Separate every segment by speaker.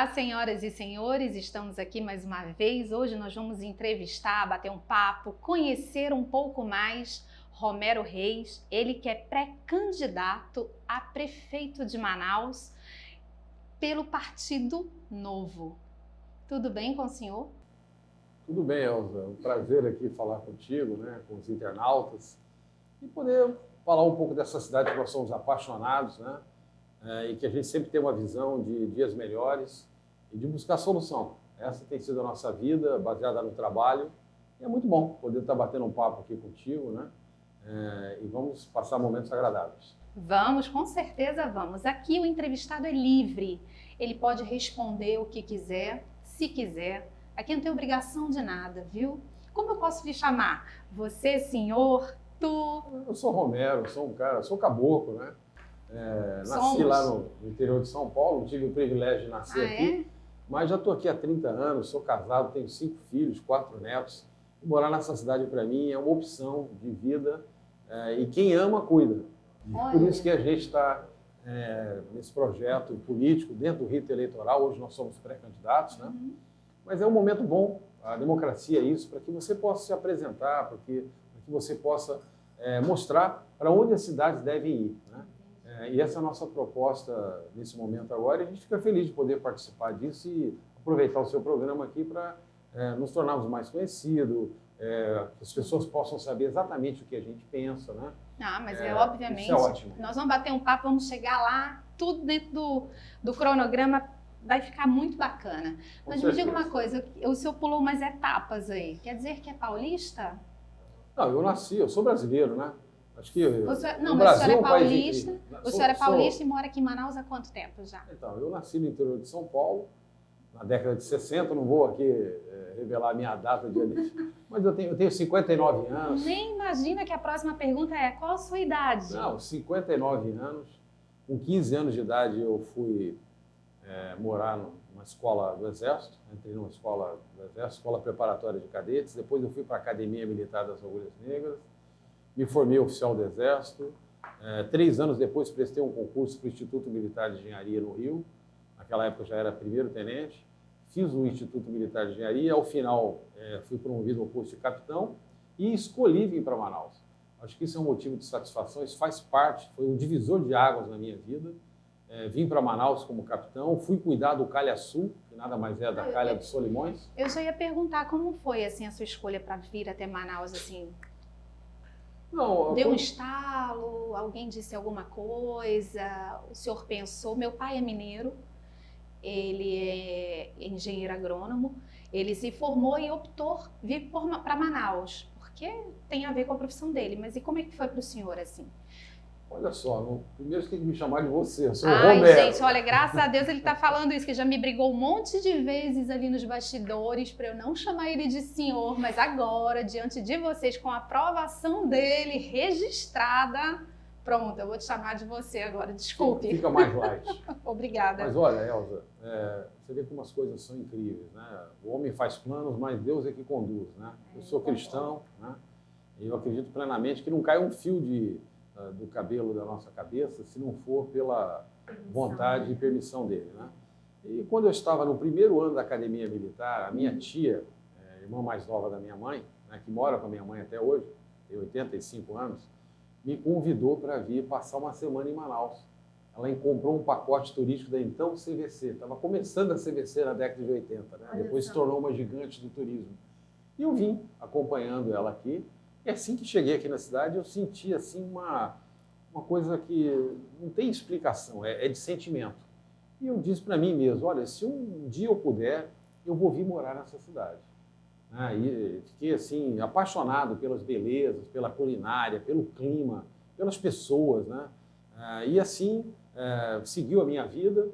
Speaker 1: Olá, senhoras e senhores, estamos aqui mais uma vez. Hoje nós vamos entrevistar, bater um papo, conhecer um pouco mais Romero Reis, ele que é pré-candidato a prefeito de Manaus pelo Partido Novo. Tudo bem com o senhor?
Speaker 2: Tudo bem, Elza. É um prazer aqui falar contigo, né, com os internautas e poder falar um pouco dessa cidade que nós somos apaixonados, né, e que a gente sempre tem uma visão de dias melhores e de buscar solução. Essa tem sido a nossa vida, baseada no trabalho. E é muito bom poder estar batendo um papo aqui contigo, né, e vamos passar momentos agradáveis.
Speaker 1: Vamos, com certeza vamos. Aqui o entrevistado é livre, ele pode responder o que quiser, se quiser. Aqui não tem obrigação de nada, viu? Como eu posso lhe chamar? Você, senhor, tu?
Speaker 2: Eu sou Romero, sou um cara, sou caboclo, né? Nasci lá no interior de São Paulo, tive o privilégio de nascer aqui, mas já estou aqui há 30 anos, sou casado, tenho 5 filhos, 4 netos. E morar nessa cidade, para mim, é uma opção de vida e quem ama, cuida. Por isso que a gente está nesse projeto político, dentro do rito eleitoral. Hoje nós somos pré-candidatos, né? Mas é um momento bom, a democracia é isso, para que você possa se apresentar, para que você possa mostrar para onde as cidades devem ir, né? E essa é a nossa proposta nesse momento agora, e a gente fica feliz de poder participar disso e aproveitar o seu programa aqui para nos tornarmos mais conhecidos, que as pessoas possam saber exatamente o que a gente pensa, né?
Speaker 1: Ah, mas obviamente,
Speaker 2: isso é ótimo.
Speaker 1: Nós vamos bater um papo, vamos chegar lá, tudo dentro do cronograma, vai ficar muito bacana. Mas me diga uma coisa, o senhor pulou umas etapas aí, quer dizer que é paulista?
Speaker 2: Não, eu sou brasileiro, né? Acho que
Speaker 1: o senhor é paulista, o senhor é paulista e mora aqui em Manaus há quanto tempo já?
Speaker 2: Então, eu nasci no interior de São Paulo, na década de 60, não vou aqui revelar a minha data de nascimento, mas eu tenho 59 anos.
Speaker 1: Nem imagina que a próxima pergunta é, qual a sua idade?
Speaker 2: Não, 59 anos. Com 15 anos de idade eu fui morar numa escola do Exército, entrei numa escola do Exército, escola preparatória de cadetes, depois eu fui para a Academia Militar das Agulhas Negras, me formei oficial do Exército, 3 anos depois prestei um concurso para o Instituto Militar de Engenharia no Rio, naquela época eu já era primeiro-tenente, fiz o Instituto Militar de Engenharia, ao final fui promovido ao posto de capitão e escolhi vir para Manaus. Acho que isso é um motivo de satisfação, isso faz parte, foi um divisor de águas na minha vida. Vim para Manaus como capitão, fui cuidar do Calha Sul, que nada mais é da Calha dos Solimões.
Speaker 1: Eu já ia perguntar como foi assim, a sua escolha para vir até Manaus, assim.
Speaker 2: Não,
Speaker 1: deu um estalo, alguém disse alguma coisa, o senhor pensou, meu pai é mineiro, ele é engenheiro agrônomo, ele se formou e optou vir para Manaus, porque tem a ver com a profissão dele, mas e como é que foi para o senhor assim?
Speaker 2: Olha só, primeiro você tem que me chamar de você, eu sou o
Speaker 1: Ai,
Speaker 2: Romero.
Speaker 1: gente, olha, graças a Deus ele está falando isso, que já me brigou um monte de vezes ali nos bastidores para eu não chamar ele de senhor, mas agora, diante de vocês, com a aprovação dele registrada, pronto, eu vou te chamar de você agora, desculpe.
Speaker 2: Fica mais light.
Speaker 1: Obrigada.
Speaker 2: Mas olha, Elza, você vê como as coisas são incríveis, né? O homem faz planos, mas Deus é que conduz, né? Eu sou cristão, né? E eu acredito plenamente que não cai um fio do cabelo da nossa cabeça se não for pela vontade e permissão dele, né? E quando eu estava no primeiro ano da Academia Militar, a minha tia, irmã mais nova da minha mãe, né, que mora com a minha mãe até hoje, tem 85 anos, me convidou para vir passar uma semana em Manaus. Ela comprou um pacote turístico da então CVC, estava começando a CVC na década de 80, né? Depois se tornou uma gigante do turismo. E eu vim acompanhando ela aqui. E assim que cheguei aqui na cidade, eu senti assim uma coisa que não tem explicação, é de sentimento. E eu disse para mim mesmo, olha, se um dia eu puder, eu vou vir morar nessa cidade. E fiquei assim, apaixonado pelas belezas, pela culinária, pelo clima, pelas pessoas, né? E assim, seguiu a minha vida.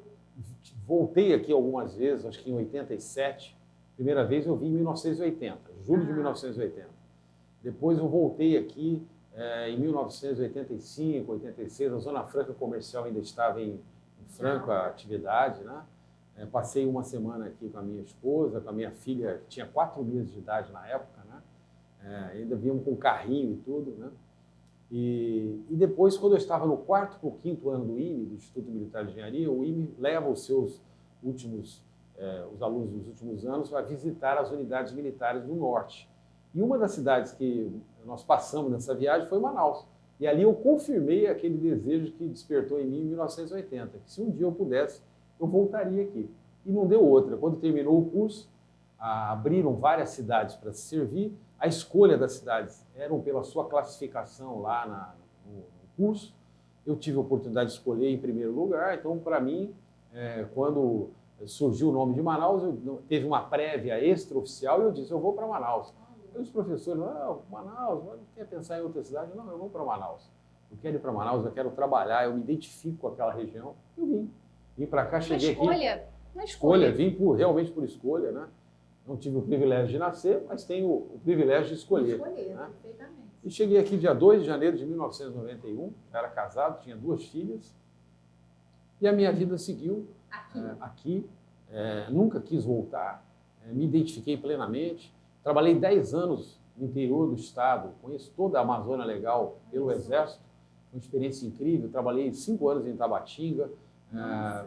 Speaker 2: Voltei aqui algumas vezes, acho que em 87. Primeira vez eu vim em 1980, julho de 1980. Depois eu voltei aqui em 1985, 86, a Zona Franca Comercial ainda estava em franca atividade, né? Passei uma semana aqui com a minha esposa, com a minha filha, que tinha 4 meses de idade na época, né? Ainda víamos com carrinho e tudo, né? E depois, quando eu estava no 4º para o 5º ano do IME, do Instituto Militar de Engenharia, o IME leva os seus últimos os alunos dos últimos anos a visitar as unidades militares do Norte. E uma das cidades que nós passamos nessa viagem foi Manaus. E ali eu confirmei aquele desejo que despertou em mim em 1980, que se um dia eu pudesse, eu voltaria aqui. E não deu outra. Quando terminou o curso, abriram várias cidades para se servir. A escolha das cidades eram pela sua classificação lá no curso. Eu tive a oportunidade de escolher em primeiro lugar. Então, para mim, quando surgiu o nome de Manaus, teve uma prévia extraoficial e eu disse, eu vou para Manaus. E os professores, Manaus, não quer pensar em outra cidade? Não, eu vou para Manaus. Eu quero ir para Manaus, eu quero trabalhar, eu me identifico com aquela região. Eu vim. Vim para cá, cheguei aqui.
Speaker 1: Uma escolha.
Speaker 2: Vim realmente por escolha, né? Não tive o privilégio de nascer, mas tenho o privilégio de escolher. Né?
Speaker 1: Perfeitamente.
Speaker 2: E cheguei aqui dia 2 de janeiro de 1991, era casado, tinha 2 filhas. E a minha vida seguiu aqui. Nunca quis voltar, me identifiquei plenamente. Trabalhei 10 anos no interior do estado, conheço toda a Amazônia Legal pelo Exército, uma experiência incrível. Trabalhei 5 anos em Tabatinga,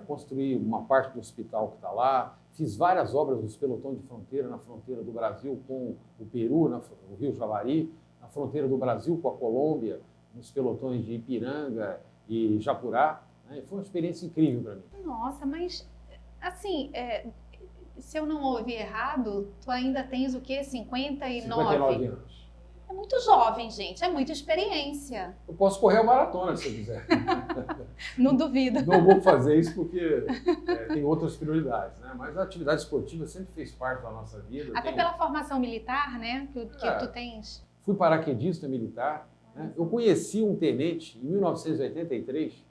Speaker 2: construí uma parte do hospital que está lá, fiz várias obras nos pelotões de fronteira, na fronteira do Brasil com o Peru, no Rio Javari, na fronteira do Brasil com a Colômbia, nos pelotões de Ipiranga e Japurá. Foi uma experiência incrível para mim.
Speaker 1: Nossa, mas assim, se eu não ouvi errado, tu ainda tens o quê? 59?
Speaker 2: 59 anos.
Speaker 1: É muito jovem, gente. É muita experiência.
Speaker 2: Eu posso correr a maratona, se eu quiser.
Speaker 1: Não duvido.
Speaker 2: Não vou fazer isso porque tem outras prioridades, né? Mas a atividade esportiva sempre fez parte da nossa vida.
Speaker 1: Até pela formação militar, né? Que tu tens.
Speaker 2: Fui paraquedista militar. Né? Eu conheci um tenente em 1983,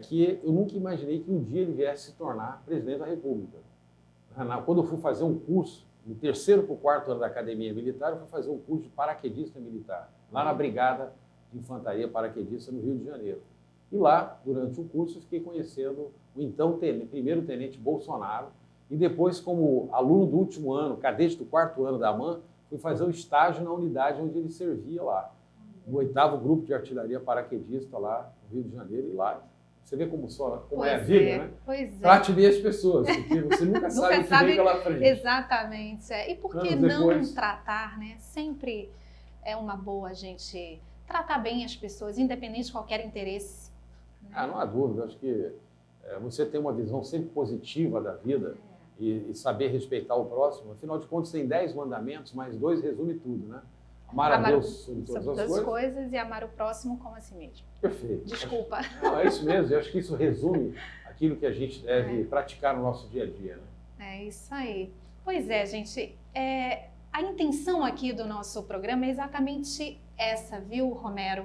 Speaker 2: que eu nunca imaginei que um dia ele viesse se tornar presidente da República. Quando eu fui fazer um curso, no 3º para o 4º ano da Academia Militar, eu fui fazer um curso de paraquedista militar, lá na Brigada de Infantaria Paraquedista, no Rio de Janeiro. E lá, durante o curso, eu fiquei conhecendo o então primeiro tenente Bolsonaro, e depois, como aluno do último ano, cadete do 4º ano da AMAN, fui fazer o estágio na unidade onde ele servia lá, no 8º Grupo de Artilharia Paraquedista, lá no Rio de Janeiro, e lá. Você vê como é a vida, né?
Speaker 1: Pois é.
Speaker 2: Trate bem as pessoas, porque você nunca sabe o que vem pela frente.
Speaker 1: Exatamente. E por que não tratar, né? Sempre é uma boa a gente tratar bem as pessoas, independente de qualquer interesse. Né?
Speaker 2: Não há dúvida. Acho que você tem uma visão sempre positiva da vida e saber respeitar o próximo. Afinal de contas, tem 10 mandamentos, mais 2 resume tudo, né? Amar a Deus sobre todas as
Speaker 1: coisas e amar o próximo como a si mesmo.
Speaker 2: Perfeito.
Speaker 1: Desculpa.
Speaker 2: É isso mesmo. Eu acho que isso resume aquilo que a gente deve praticar no nosso dia a dia. Né?
Speaker 1: É isso aí. Pois é, gente. A intenção aqui do nosso programa é exatamente essa, viu, Romero?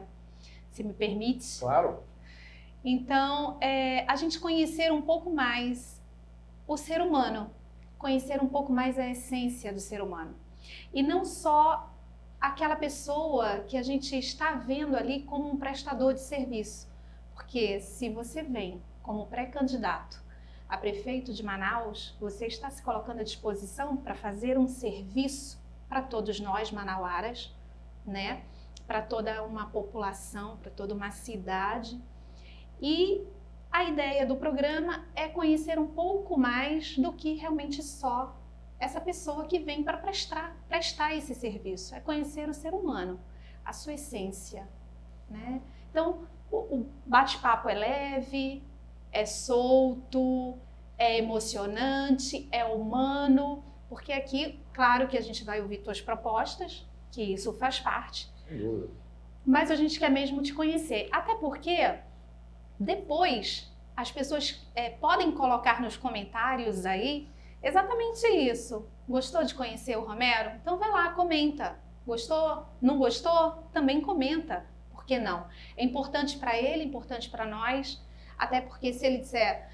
Speaker 1: Se me permite.
Speaker 2: Claro.
Speaker 1: Então, a gente conhecer um pouco mais o ser humano, conhecer um pouco mais a essência do ser humano. E não só aquela pessoa que a gente está vendo ali como um prestador de serviço. Porque se você vem como pré-candidato a prefeito de Manaus, você está se colocando à disposição para fazer um serviço para todos nós manauaras, né? Para toda uma população, para toda uma cidade. E a ideia do programa é conhecer um pouco mais do que realmente só essa pessoa que vem para prestar esse serviço, é conhecer o ser humano, a sua essência, né? Então, o bate-papo é leve, é solto, é emocionante, é humano, porque aqui, claro que a gente vai ouvir tuas propostas, que isso faz parte, mas a gente quer mesmo te conhecer, até porque depois as pessoas podem colocar nos comentários aí exatamente isso. Gostou de conhecer o Romero? Então vai lá, comenta. Gostou? Não gostou? Também comenta. Por que não? É importante para ele, importante para nós. Até porque se ele disser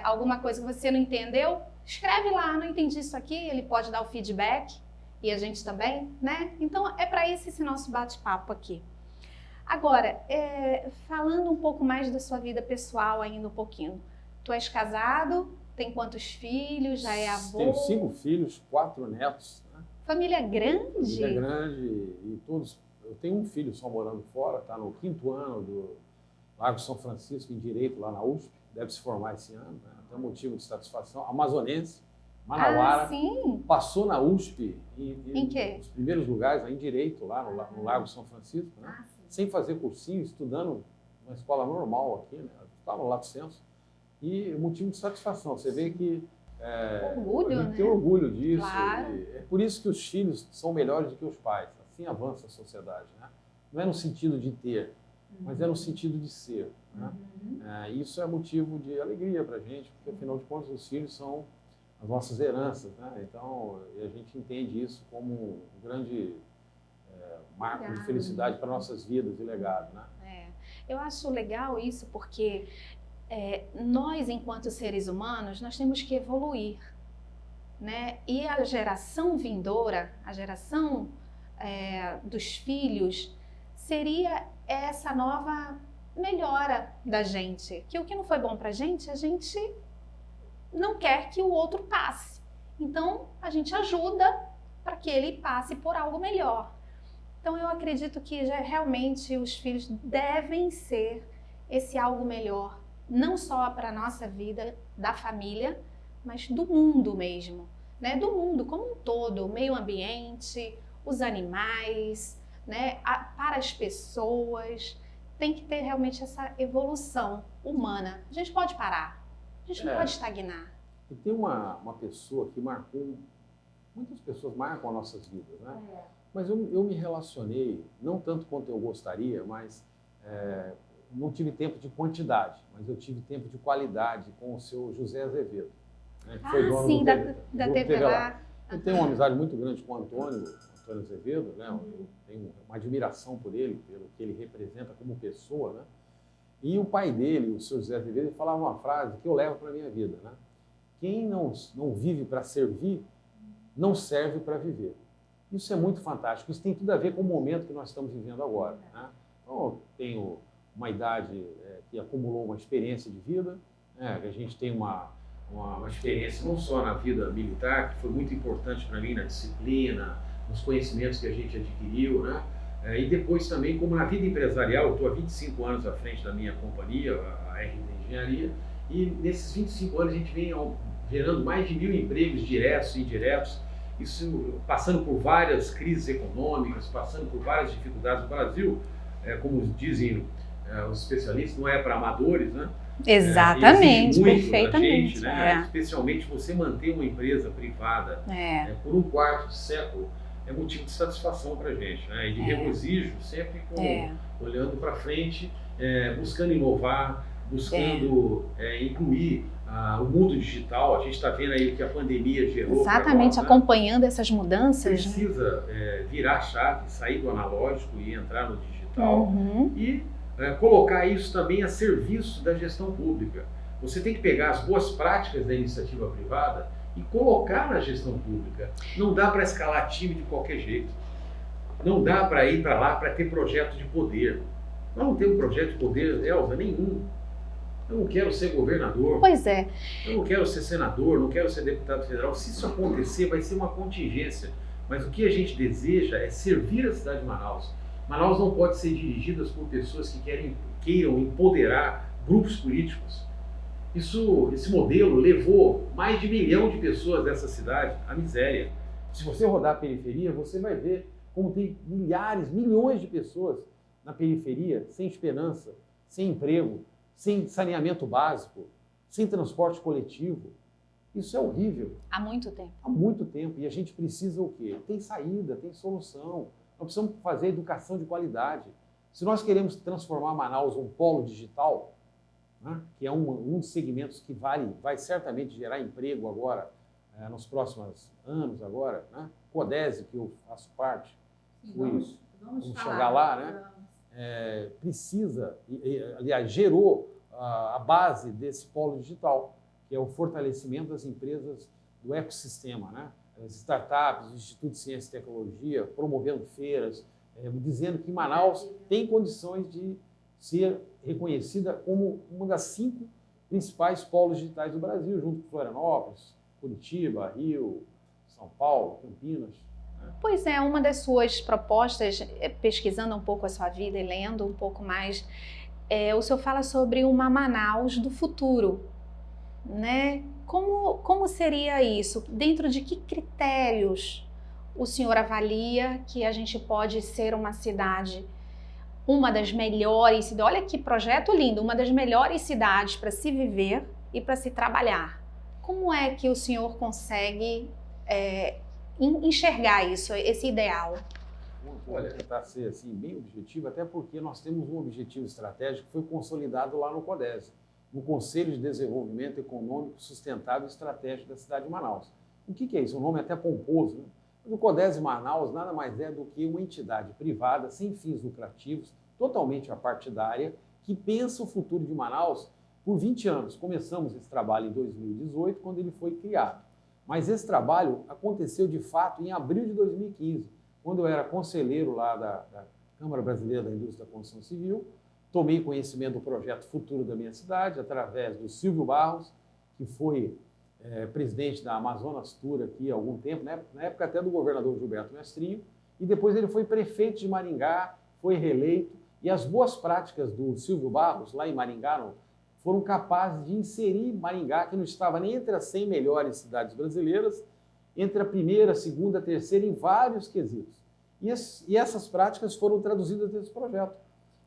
Speaker 1: alguma coisa que você não entendeu, escreve lá, não entendi isso aqui. Ele pode dar o feedback e a gente também, né? Então é para isso esse nosso bate-papo aqui. Agora, falando um pouco mais da sua vida pessoal ainda um pouquinho. Tu és casado? Tem quantos filhos? Já é avô?
Speaker 2: Tenho 5 filhos, 4 netos. Né?
Speaker 1: Família grande?
Speaker 2: Família grande e todos. Eu tenho um filho só morando fora, está no 5º ano do Largo São Francisco, em Direito, lá na USP. Deve se formar esse ano, né? então motivo de satisfação. Amazonense, Manauara,
Speaker 1: sim.
Speaker 2: passou na USP
Speaker 1: Em quê?
Speaker 2: nos primeiros lugares, em Direito, lá no Largo São Francisco, né?
Speaker 1: Sim.
Speaker 2: Sem fazer cursinho, estudando uma escola normal aqui, né? Estava lá do Censo. E motivo de satisfação. Você vê que
Speaker 1: orgulho,
Speaker 2: a gente
Speaker 1: né?
Speaker 2: tem orgulho disso.
Speaker 1: Claro.
Speaker 2: É por isso que os filhos são melhores do que os pais. Assim avança a sociedade, né? Não é no sentido de ter, mas é no sentido de ser, né? Isso é motivo de alegria para a gente, porque afinal de contas os filhos são as nossas heranças, né? Então a gente entende isso como um grande marco de felicidade para nossas vidas e legado, né?
Speaker 1: Eu acho legal isso porque nós, enquanto seres humanos, nós temos que evoluir, né? E a geração vindoura, a geração dos filhos, seria essa nova melhora da gente. Que o que não foi bom para a gente não quer que o outro passe. Então, a gente ajuda para que ele passe por algo melhor. Então, eu acredito que realmente os filhos devem ser esse algo melhor, não só para a nossa vida, da família, mas do mundo mesmo, né? Do mundo como um todo, o meio ambiente, os animais, né? Para as pessoas. Tem que ter realmente essa evolução humana. A gente pode parar, a gente não pode estagnar.
Speaker 2: E tem uma pessoa que marcou, muitas pessoas marcam as nossas vidas, né? Mas eu me relacionei, não tanto quanto eu gostaria, mas não tive tempo de quantidade, mas eu tive tempo de qualidade com o seu José Azevedo, né, que foi dono
Speaker 1: da TV lá.
Speaker 2: Eu tenho uma amizade muito grande com o Antônio Azevedo, né? Eu tenho uma admiração por ele, pelo que ele representa como pessoa, né? E o pai dele, o seu José Azevedo, ele falava uma frase que eu levo para a minha vida, né? Quem não vive para servir, não serve para viver. Isso é muito fantástico. Isso tem tudo a ver com o momento que nós estamos vivendo agora, né? Então, eu tenho uma idade que acumulou uma experiência de vida, né? A gente tem uma experiência não só na vida militar, que foi muito importante para mim, na disciplina, nos conhecimentos que a gente adquiriu, né? E depois também, como na vida empresarial, eu estou há 25 anos à frente da minha companhia, a RD Engenharia, e nesses 25 anos a gente vem gerando mais de 1.000 empregos diretos e indiretos, isso passando por várias crises econômicas, passando por várias dificuldades no Brasil, como dizem os especialistas, não é para amadores, né?
Speaker 1: Exatamente,
Speaker 2: muito
Speaker 1: perfeitamente.
Speaker 2: Gente, né? Especialmente você manter uma empresa privada por um quarto de século é motivo de satisfação para a gente, né? E de regozijo, sempre olhando para frente, buscando inovar, buscando incluir o mundo digital. A gente está vendo aí o que a pandemia gerou.
Speaker 1: Exatamente,
Speaker 2: nós,
Speaker 1: acompanhando essas mudanças.
Speaker 2: Precisa virar a chave, sair do analógico e entrar no digital e colocar isso também a serviço da gestão pública. Você tem que pegar as boas práticas da iniciativa privada e colocar na gestão pública. Não dá para escalar time de qualquer jeito. Não dá para ir para lá para ter projeto de poder. Nós não temos projeto de poder, Elza, nenhum. Eu não quero ser governador.
Speaker 1: Pois é.
Speaker 2: Eu não quero ser senador, não quero ser deputado federal. Se isso acontecer, vai ser uma contingência. Mas o que a gente deseja é servir a cidade de Manaus. Manaus não pode ser dirigida por pessoas que queiram empoderar grupos políticos. Esse modelo levou mais de 1 milhão de pessoas dessa cidade à miséria. Se você rodar a periferia, você vai ver como tem milhares, milhões de pessoas na periferia, sem esperança, sem emprego, sem saneamento básico, sem transporte coletivo. Isso é horrível.
Speaker 1: Há muito tempo.
Speaker 2: Há muito tempo. E a gente precisa o quê? Tem saída, tem solução. Nós precisamos fazer educação de qualidade. Se nós queremos transformar Manaus um polo digital, né, que é um dos segmentos que vai certamente gerar emprego agora, nos próximos anos agora, né? Codese, que eu faço parte, vamos chegar lá, né? Precisa, aliás, gerou a base desse polo digital, que é o fortalecimento das empresas do ecossistema, né? As startups, o Instituto de Ciência e Tecnologia, promovendo feiras, dizendo que Manaus tem condições de ser reconhecida como uma das 5 principais polos digitais do Brasil, junto com Florianópolis, Curitiba, Rio, São Paulo, Campinas. Né?
Speaker 1: Pois é, uma das suas propostas, pesquisando um pouco a sua vida e lendo um pouco mais, o senhor fala sobre uma Manaus do futuro, né? Como seria isso? Dentro de que critérios o senhor avalia que a gente pode ser uma cidade, uma das melhores, olha que projeto lindo, uma das melhores cidades para se viver e para se trabalhar? Como é que o senhor consegue enxergar isso, esse ideal?
Speaker 2: Olha, tentar ser assim, bem objetivo, até porque nós temos um objetivo estratégico que foi consolidado lá no CODESE, no Conselho de Desenvolvimento Econômico Sustentável e Estratégico da cidade de Manaus. O que é isso? O nome é até pomposo, né? O CODESE Manaus nada mais é do que uma entidade privada, sem fins lucrativos, totalmente apartidária, que pensa o futuro de Manaus por 20 anos. Começamos esse trabalho em 2018, quando ele foi criado. Mas esse trabalho aconteceu, de fato, em abril de 2015, quando eu era conselheiro lá da Câmara Brasileira da Indústria da Construção Civil. Tomei conhecimento do projeto Futuro da minha cidade, através do Silvio Barros, que foi presidente da Amazonas Tour aqui há algum tempo, né? Na época até do governador Gilberto Mestrinho, e depois ele foi prefeito de Maringá, foi reeleito, e as boas práticas do Silvio Barros, lá em Maringá, foram capazes de inserir Maringá, que não estava nem entre as 100 melhores cidades brasileiras, entre a primeira, a segunda, a terceira, em vários quesitos. E essas práticas foram traduzidas nesse projeto.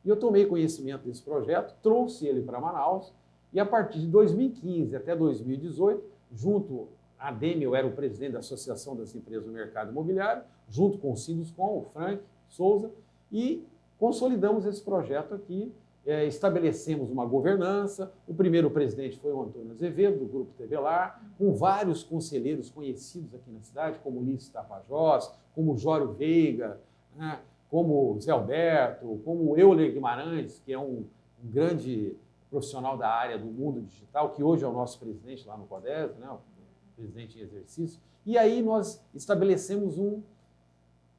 Speaker 2: E eu tomei conhecimento desse projeto, trouxe ele para Manaus, e a partir de 2015 até 2018, junto à ADEME, eu era o presidente da Associação das Empresas do Mercado Imobiliário, junto com o Sinduscom, o Frank Souza, e consolidamos esse projeto aqui, estabelecemos uma governança. O primeiro presidente foi o Antônio Azevedo, do Grupo Tevelar, com vários conselheiros conhecidos aqui na cidade, como Ulisses Tapajós, como Jório Veiga, né, como Zé Alberto, como Euler Guimarães, que é um grande profissional da área do mundo digital, que hoje é o nosso presidente lá no CODESE, né, o presidente em exercício. E aí nós estabelecemos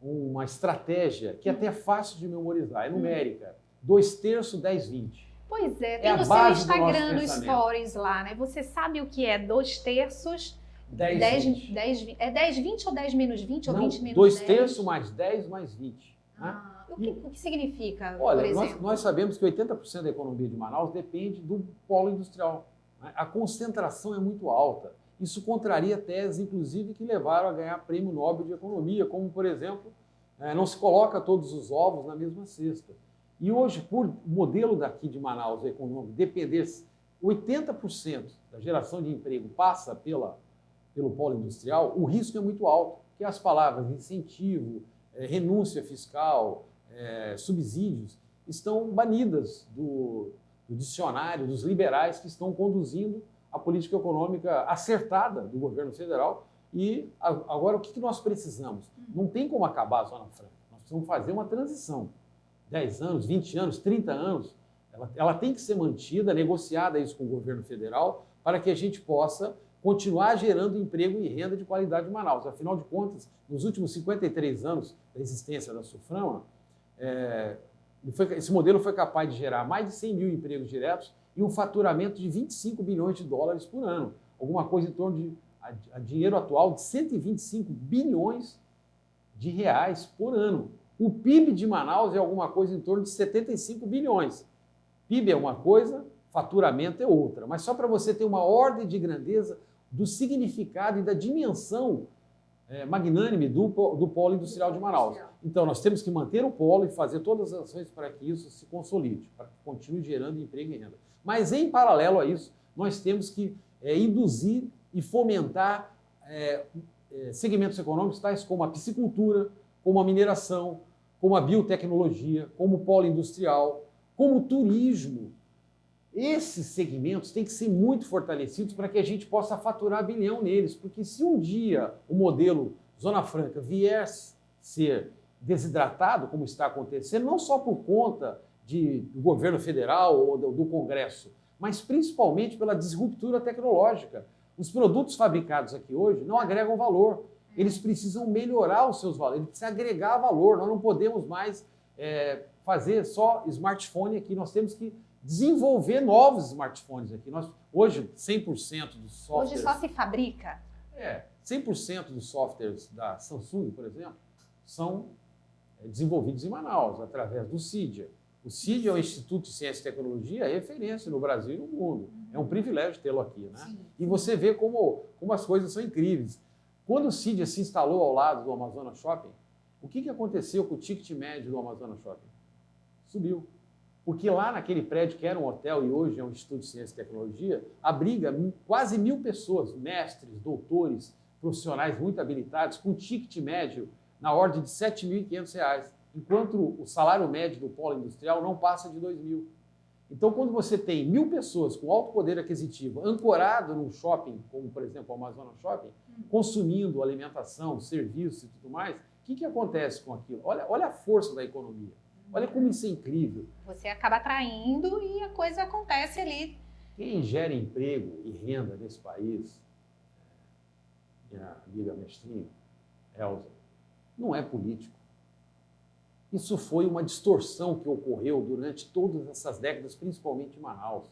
Speaker 2: uma estratégia que até é fácil de memorizar, é numérica, 2/3, 10/20.
Speaker 1: Pois é, tem no seu Instagram, no Stories lá, né? Você sabe o que é 2/3, 10/20? É 10/20 ou 10 menos 20 ou 20 menos 10?
Speaker 2: 2/3 mais 10 mais 20.
Speaker 1: Ah, né? O que significa,
Speaker 2: olha,
Speaker 1: por exemplo?
Speaker 2: Nós sabemos que 80% da economia de Manaus depende do polo industrial, né? A concentração é muito alta. Isso contraria teses, inclusive, que levaram a ganhar prêmio Nobel de Economia, como, por exemplo, não se coloca todos os ovos na mesma cesta. E hoje, por modelo daqui de Manaus econômico, depender 80% da geração de emprego passa pelo polo industrial, o risco é muito alto, porque as palavras incentivo, renúncia fiscal, subsídios, estão banidas do dicionário dos liberais que estão conduzindo a política econômica acertada do governo federal. E agora, o que nós precisamos? Não tem como acabar a Zona Franca. Nós precisamos fazer uma transição. 10 anos, 20 anos, 30 anos, ela tem que ser mantida, negociada isso com o governo federal, para que a gente possa continuar gerando emprego e renda de qualidade em Manaus. Afinal de contas, nos últimos 53 anos da existência da Suframa, esse modelo foi capaz de gerar mais de 100 mil empregos diretos e um faturamento de 25 bilhões de dólares por ano, alguma coisa em torno de, a dinheiro atual, de 125 bilhões de reais por ano. O PIB de Manaus é alguma coisa em torno de 75 bilhões. PIB é uma coisa, faturamento é outra. Mas só para você ter uma ordem de grandeza do significado e da dimensão magnânime do polo industrial de Manaus. Então, nós temos que manter o polo e fazer todas as ações para que isso se consolide, para que continue gerando emprego e renda. Mas, em paralelo a isso, nós temos que induzir e fomentar segmentos econômicos tais como a piscicultura, como a mineração, como a biotecnologia, como o polo industrial, como o turismo. Esses segmentos têm que ser muito fortalecidos para que a gente possa faturar bilhão neles, porque se um dia o modelo Zona Franca vier ser desidratado, como está acontecendo, não só por conta do governo federal ou do Congresso, mas principalmente pela disruptura tecnológica. Os produtos fabricados aqui hoje não agregam valor. Eles precisam melhorar os seus valores, eles precisam agregar valor. Nós não podemos mais fazer só smartphone aqui, nós temos que desenvolver novos smartphones aqui. Hoje, 100% dos softwares...
Speaker 1: Hoje só se fabrica?
Speaker 2: 100% dos softwares da Samsung, por exemplo, são desenvolvidos em Manaus, através do Cydia. O CID é o Instituto de Ciência e Tecnologia, é referência no Brasil e no mundo. É um privilégio tê-lo aqui, né?
Speaker 3: Sim.
Speaker 2: E você vê como as coisas são incríveis. Quando o CID se instalou ao lado do Amazonas Shopping, o que aconteceu com o ticket médio do Amazonas Shopping? Subiu. Porque lá naquele prédio, que era um hotel e hoje é um Instituto de Ciência e Tecnologia, abriga quase 1.000 pessoas, mestres, doutores, profissionais muito habilitados, com ticket médio na ordem de R$ 7.500, enquanto o salário médio do polo industrial não passa de 2.000. Então, quando você tem 1.000 pessoas com alto poder aquisitivo ancorado num shopping, como, por exemplo, o Amazonas Shopping, consumindo alimentação, serviços e tudo mais, o que acontece com aquilo? Olha a força da economia. Olha como isso é incrível.
Speaker 1: Você acaba atraindo e a coisa acontece ali.
Speaker 2: Quem gera emprego e renda nesse país, minha amiga mestrinha, Elza, não é político. Isso foi uma distorção que ocorreu durante todas essas décadas, principalmente em Manaus.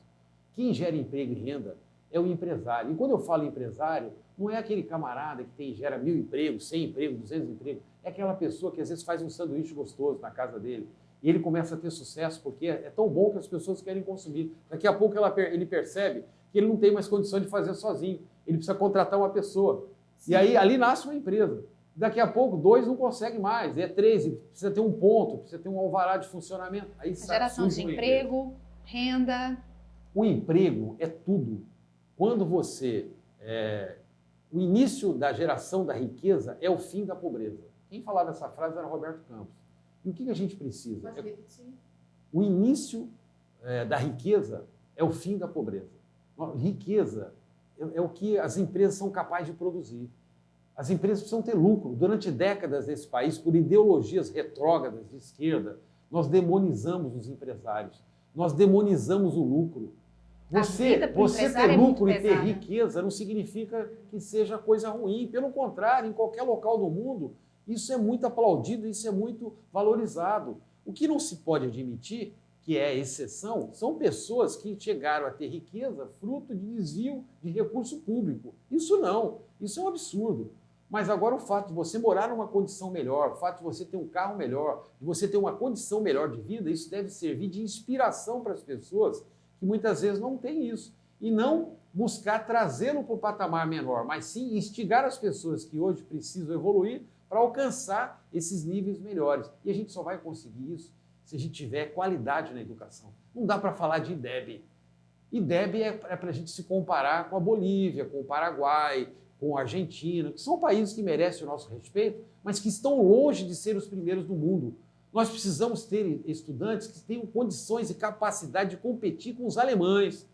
Speaker 2: Quem gera emprego e renda é o empresário. E quando eu falo empresário, não é aquele camarada que gera 1.000 empregos, 100 empregos, 200 empregos. É aquela pessoa que às vezes faz um sanduíche gostoso na casa dele. E ele começa a ter sucesso porque é tão bom que as pessoas querem consumir. Daqui a pouco ele percebe que ele não tem mais condição de fazer sozinho. Ele precisa contratar uma pessoa. Sim. E aí ali nasce uma empresa. Daqui a pouco, 2 não consegue mais, 3, precisa ter um ponto, precisa ter um alvará de funcionamento. Aí
Speaker 1: a geração de emprego, renda.
Speaker 2: O emprego é tudo. Quando você... o início da geração da riqueza é o fim da pobreza. Quem falava essa frase era Roberto Campos. E o que a gente precisa? O início da riqueza é o fim da pobreza. Riqueza é o que as empresas são capazes de produzir. As empresas precisam ter lucro. Durante décadas nesse país, por ideologias retrógradas de esquerda, nós demonizamos os empresários. Nós demonizamos o lucro. Você ter lucro e ter riqueza não significa que seja coisa ruim. Pelo contrário, em qualquer local do mundo, isso é muito aplaudido, isso é muito valorizado. O que não se pode admitir, que é exceção, são pessoas que chegaram a ter riqueza fruto de desvio de recurso público. Isso não, isso é um absurdo. Mas agora o fato de você morar numa condição melhor, o fato de você ter um carro melhor, de você ter uma condição melhor de vida, isso deve servir de inspiração para as pessoas que muitas vezes não têm isso. E não buscar trazê-lo para o patamar menor, mas sim instigar as pessoas que hoje precisam evoluir para alcançar esses níveis melhores. E a gente só vai conseguir isso se a gente tiver qualidade na educação. Não dá para falar de IDEB. IDEB é para a gente se comparar com a Bolívia, com o Paraguai, com a Argentina, que são países que merecem o nosso respeito, mas que estão longe de ser os primeiros do mundo. Nós precisamos ter estudantes que tenham condições e capacidade de competir com os alemães,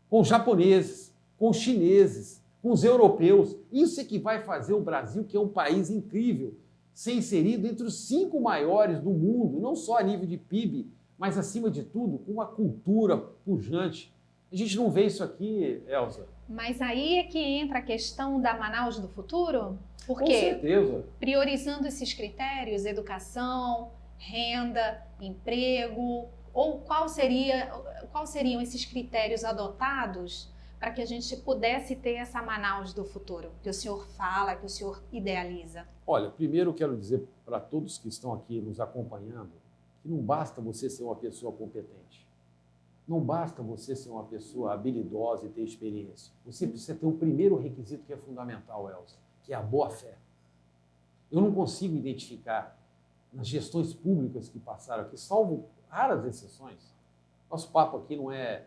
Speaker 2: com os japoneses, com os chineses, com os europeus. Isso é que vai fazer o Brasil, que é um país incrível, ser inserido entre os 5 maiores do mundo, não só a nível de PIB, mas, acima de tudo, com uma cultura pujante. A gente não vê isso aqui, Elza.
Speaker 1: Mas aí é que entra a questão da Manaus do futuro? Porque,
Speaker 2: com certeza,
Speaker 1: priorizando esses critérios, educação, renda, emprego, ou quais seriam esses critérios adotados para que a gente pudesse ter essa Manaus do futuro, que o senhor fala, que o senhor idealiza?
Speaker 2: Olha, primeiro eu quero dizer para todos que estão aqui nos acompanhando que não basta você ser uma pessoa competente. Não basta você ser uma pessoa habilidosa e ter experiência. Você precisa ter o primeiro requisito que é fundamental, Elza, que é a boa-fé. Eu não consigo identificar nas gestões públicas que passaram aqui, salvo raras exceções. Nosso papo aqui não é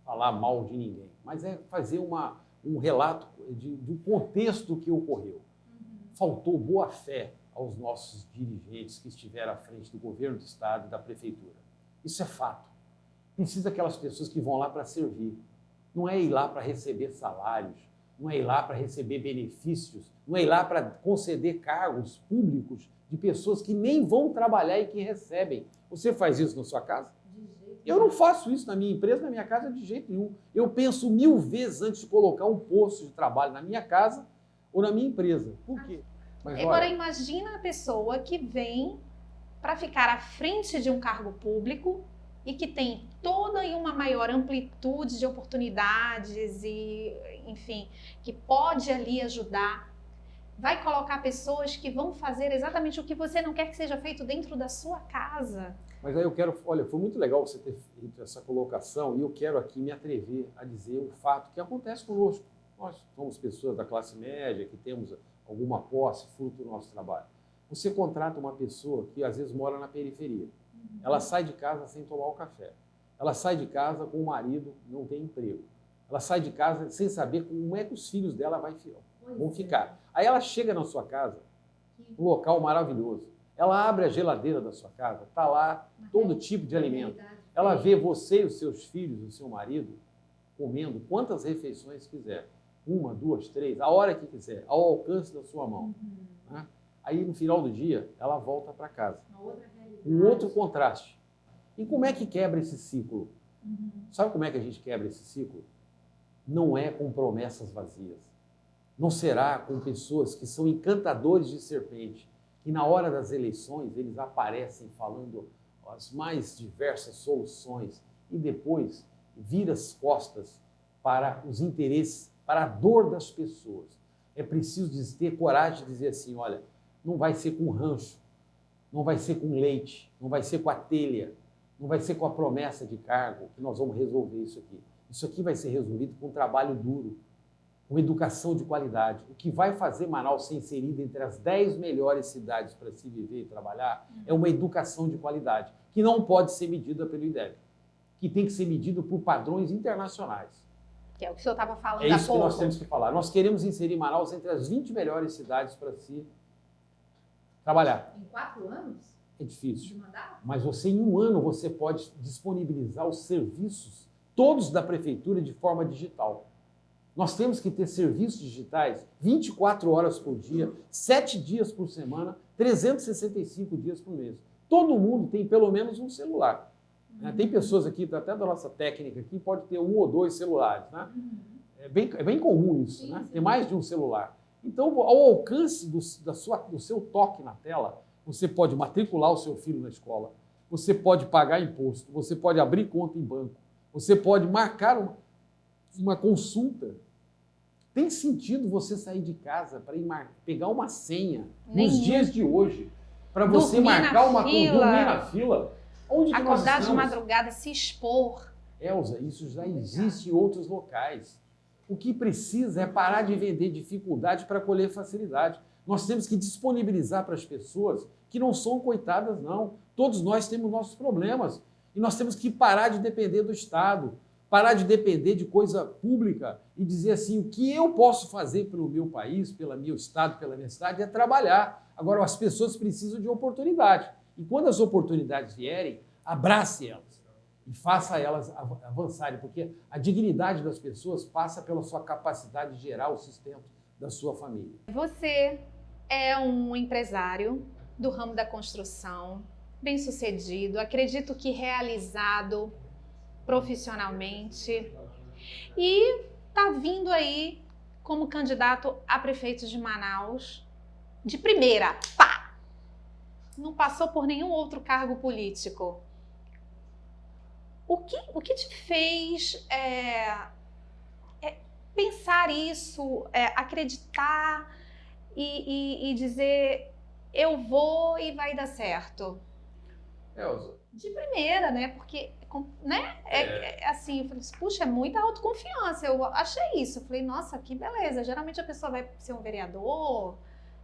Speaker 2: falar mal de ninguém, mas é fazer um relato do contexto que ocorreu. Faltou boa-fé aos nossos dirigentes que estiveram à frente do governo do Estado e da Prefeitura. Isso é fato. Precisa daquelas pessoas que vão lá para servir. Não é ir lá para receber salários, não é ir lá para receber benefícios, não é ir lá para conceder cargos públicos de pessoas que nem vão trabalhar e que recebem. Você faz isso na sua casa? Eu não faço isso na minha empresa, na minha casa, de jeito nenhum. Eu penso 1000 vezes antes de colocar um posto de trabalho na minha casa ou na minha empresa. Por quê? Mas,
Speaker 1: agora, imagina a pessoa que vem para ficar à frente de um cargo público e que tem toda uma maior amplitude de oportunidades e, enfim, que pode ali ajudar. vai colocar pessoas que vão fazer exatamente o que você não quer que seja feito dentro da sua casa.
Speaker 2: Mas aí eu quero, olha, foi muito legal você ter feito essa colocação e eu quero aqui me atrever a dizer o fato que acontece conosco. Nós somos pessoas da classe média, que temos alguma posse, fruto do nosso trabalho. Você contrata uma pessoa que às vezes mora na periferia. Ela sai de casa sem tomar o café. Ela sai de casa com o marido, não tem emprego. Ela sai de casa sem saber como é que os filhos dela vão ficar. Aí ela chega na sua casa, um local maravilhoso. Ela abre a geladeira da sua casa, está lá todo tipo de alimento. Ela vê você e os seus filhos, o seu marido, comendo quantas refeições quiser. 1, 2, 3, a hora que quiser, ao alcance da sua mão. Né? Aí, no final do dia, ela volta para casa. Um outro contraste. E como é que quebra esse ciclo? Sabe como é que a gente quebra esse ciclo? Não é com promessas vazias. Não será com pessoas que são encantadores de serpente, que na hora das eleições eles aparecem falando as mais diversas soluções e depois vira as costas para os interesses, para a dor das pessoas. É preciso ter coragem de dizer assim, olha, não vai ser com rancho, não vai ser com leite, não vai ser com a telha, não vai ser com a promessa de cargo que nós vamos resolver isso aqui. Isso aqui vai ser resolvido com trabalho duro, com educação de qualidade. O que vai fazer Manaus ser inserida entre as 10 melhores cidades para se viver e trabalhar é uma educação de qualidade, que não pode ser medida pelo IDEB, que tem que ser medido por padrões internacionais.
Speaker 1: Que é o que o senhor estava falando há
Speaker 2: pouco. É isso que nós
Speaker 1: pouco.
Speaker 2: temos que falar. Nós queremos inserir Manaus entre as 20 melhores cidades para se trabalhar.
Speaker 1: Em 4 anos?
Speaker 2: É difícil.
Speaker 1: De mandato?
Speaker 2: Mas você, em 1 ano, você pode disponibilizar os serviços, todos da prefeitura, de forma digital. Nós temos que ter serviços digitais 24 horas por dia, 7 dias por semana, 365 dias por mês. Todo mundo tem pelo menos um celular. Tem pessoas aqui, até da nossa técnica aqui, pode ter 1 ou 2 celulares. Né? É bem comum isso, né? Ter mais de um celular. Então, ao alcance do seu toque na tela, você pode matricular o seu filho na escola, você pode pagar imposto, você pode abrir conta em banco, você pode marcar uma consulta. Tem sentido você sair de casa para ir pegar uma senha nos dias de hoje, para você marcar dormir na fila? Onde que
Speaker 1: acordar de madrugada, se expor.
Speaker 2: Elza, isso já existe em outros locais. O que precisa é parar de vender dificuldade para colher facilidade. Nós temos que disponibilizar para as pessoas que não são coitadas, não. Todos nós temos nossos problemas. E nós temos que parar de depender do Estado, parar de depender de coisa pública e dizer assim, o que eu posso fazer pelo meu país, pelo meu Estado, pela minha cidade, é trabalhar. Agora, as pessoas precisam de oportunidade. E quando as oportunidades vierem, abrace elas e faça elas avançarem, porque a dignidade das pessoas passa pela sua capacidade de gerar o sustento da sua família.
Speaker 1: Você é um empresário do ramo da construção, bem-sucedido, acredito que realizado profissionalmente, e está vindo aí como candidato a prefeito de Manaus, de primeira, pá! Não passou por nenhum outro cargo político. O que te fez pensar isso, acreditar e dizer eu vou e vai dar certo?
Speaker 2: Elza.
Speaker 1: De primeira, né? Porque, né? Assim, eu falei, puxa, é muita autoconfiança. Eu achei isso. Eu falei, nossa, que beleza. Geralmente a pessoa vai ser um vereador,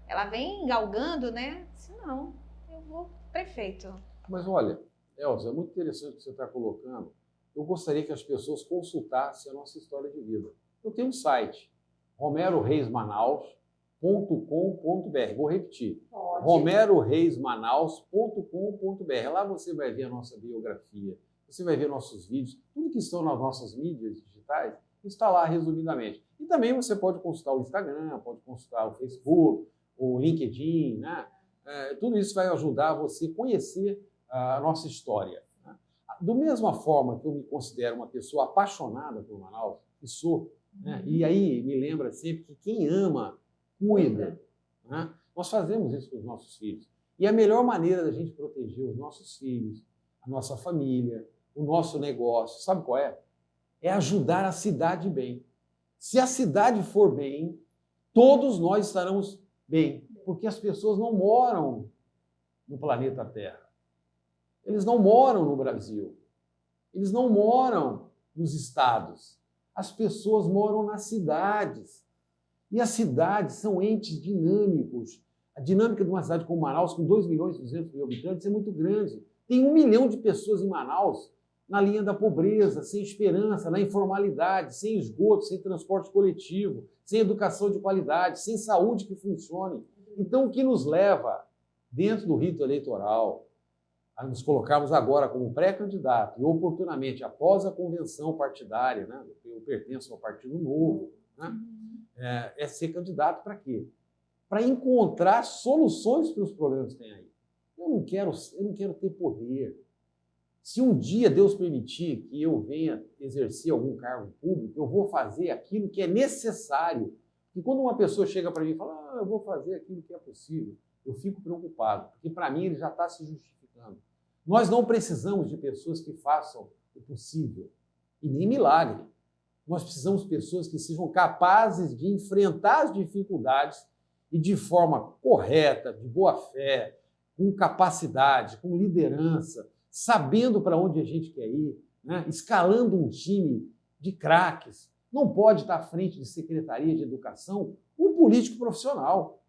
Speaker 1: ela vem galgando, né? Se não, eu vou prefeito.
Speaker 2: Mas olha, Elza, é muito interessante o que você está colocando. Eu gostaria que as pessoas consultassem a nossa história de vida. Eu tenho um site, romeroreismanaus.com.br. Vou repetir, romeroreismanaus.com.br. Lá você vai ver a nossa biografia, você vai ver nossos vídeos, tudo que estão nas nossas mídias digitais está lá resumidamente. E também você pode consultar o Instagram, pode consultar o Facebook, o LinkedIn, né? Tudo isso vai ajudar você a conhecer a nossa história. Né? Da mesma forma que eu me considero uma pessoa apaixonada por Manaus, e sou, né? E aí me lembra sempre que quem ama, cuida. Né? Nós fazemos isso com os nossos filhos. E a melhor maneira da gente proteger os nossos filhos, a nossa família, o nosso negócio, sabe qual é? É ajudar a cidade bem. Se a cidade for bem, todos nós estaremos Bem, porque as pessoas não moram no planeta Terra. Eles não moram no Brasil. Eles não moram nos estados. As pessoas moram nas cidades. E as cidades são entes dinâmicos. A dinâmica de uma cidade como Manaus, com 2.200.000 habitantes, é muito grande. Tem 1 milhão de pessoas em Manaus na linha da pobreza, sem esperança, na informalidade, sem esgoto, sem transporte coletivo, sem educação de qualidade, sem saúde que funcione. Então, o que nos leva, dentro do rito eleitoral, a nos colocarmos agora como pré-candidato e oportunamente após a convenção partidária, né, eu pertenço ao Partido Novo, né, é ser candidato para quê? Para encontrar soluções para os problemas que tem aí. Eu não quero ter poder. Se um dia Deus permitir que eu venha exercer algum cargo público, eu vou fazer aquilo que é necessário. E quando uma pessoa chega para mim e fala, eu vou fazer aquilo que é possível, eu fico preocupado, porque para mim ele já está se justificando. Nós não precisamos de pessoas que façam o possível, e nem milagre. Nós precisamos de pessoas que sejam capazes de enfrentar as dificuldades e de forma correta, de boa fé, com capacidade, com liderança, sabendo para onde a gente quer ir, né? Escalando um time de craques. Não pode estar à frente de Secretaria de Educação um político profissional.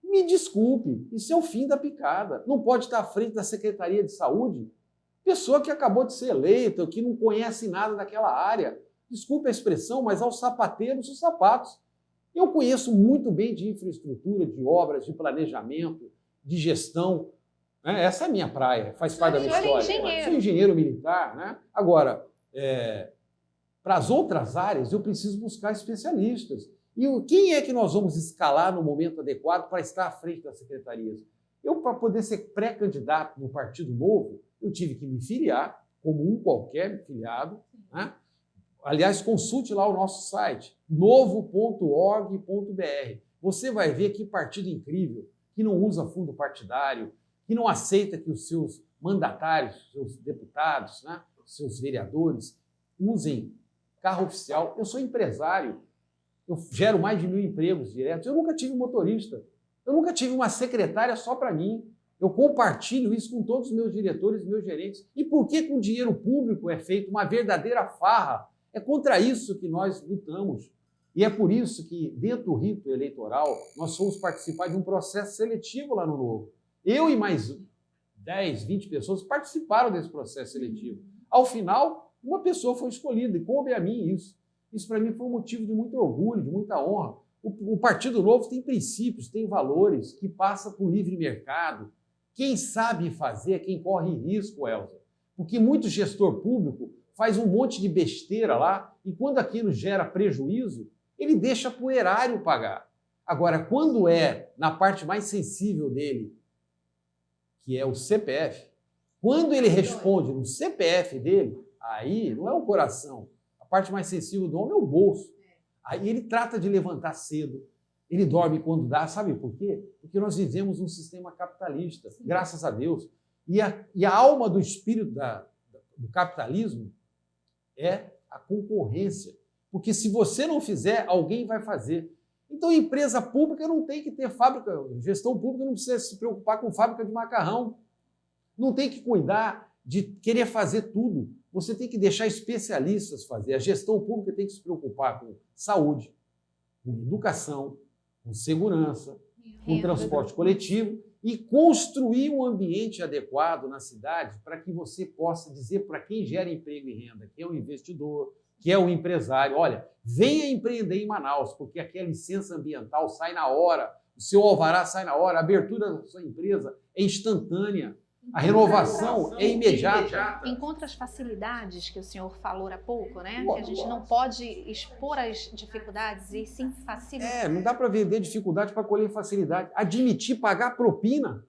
Speaker 2: Me desculpe, isso é o fim da picada. Não pode estar à frente da Secretaria de Saúde pessoa que acabou de ser eleita, que não conhece nada daquela área. Desculpe a expressão, mas aos sapateiros os sapatos. Eu conheço muito bem de infraestrutura, de obras, de planejamento, de gestão. Essa é a minha praia, faz parte da minha história. Sou engenheiro militar, né? Agora, para as outras áreas, eu preciso buscar especialistas. E quem é que nós vamos escalar no momento adequado para estar à frente das secretarias? Eu, para poder ser pré-candidato no Partido Novo, eu tive que me filiar, como um qualquer filiado, né? Aliás, consulte lá o nosso site, novo.org.br. Você vai ver que partido incrível, que não usa fundo partidário, que não aceita que os seus mandatários, seus deputados, né, seus vereadores, usem carro oficial. Eu sou empresário, eu gero mais de 1.000 empregos diretos. Eu nunca tive motorista, eu nunca tive uma secretária só para mim. Eu compartilho isso com todos os meus diretores e meus gerentes. E por que com dinheiro público é feito uma verdadeira farra? É contra isso que nós lutamos. E é por isso que, dentro do rito eleitoral, nós fomos participar de um processo seletivo lá no Novo. Eu e mais 10, 20 pessoas participaram desse processo seletivo. Ao final, uma pessoa foi escolhida e coube a mim isso. Isso para mim foi um motivo de muito orgulho, de muita honra. O Partido Novo tem princípios, tem valores, que passa por livre mercado. Quem sabe fazer é quem corre risco, Elza. Porque muito gestor público faz um monte de besteira lá e quando aquilo gera prejuízo, ele deixa para o erário pagar. Agora, quando é na parte mais sensível dele, que é o CPF, quando ele responde no CPF dele, aí não é o coração. A parte mais sensível do homem é o bolso. Aí ele trata de levantar cedo, ele dorme quando dá. Sabe por quê? Porque nós vivemos um sistema capitalista, graças a Deus. E a alma do espírito do capitalismo é a concorrência. Porque se você não fizer, alguém vai fazer. Então, empresa pública não tem que ter fábrica, gestão pública não precisa se preocupar com fábrica de macarrão. Não tem que cuidar de querer fazer tudo. Você tem que deixar especialistas fazer. A gestão pública tem que se preocupar com saúde, com educação, com segurança, com transporte coletivo e construir um ambiente adequado na cidade para que você possa dizer para quem gera emprego e renda, que é o investidor, que é o empresário, olha, venha empreender em Manaus, porque aqui a licença ambiental sai na hora, o seu alvará sai na hora, a abertura da sua empresa é instantânea, a renovação é imediata.
Speaker 1: Encontra as facilidades que o senhor falou há pouco, né? Que a gente não pode expor as dificuldades e sim facilitar.
Speaker 2: Não dá para vender dificuldade para colher facilidade. Admitir pagar propina.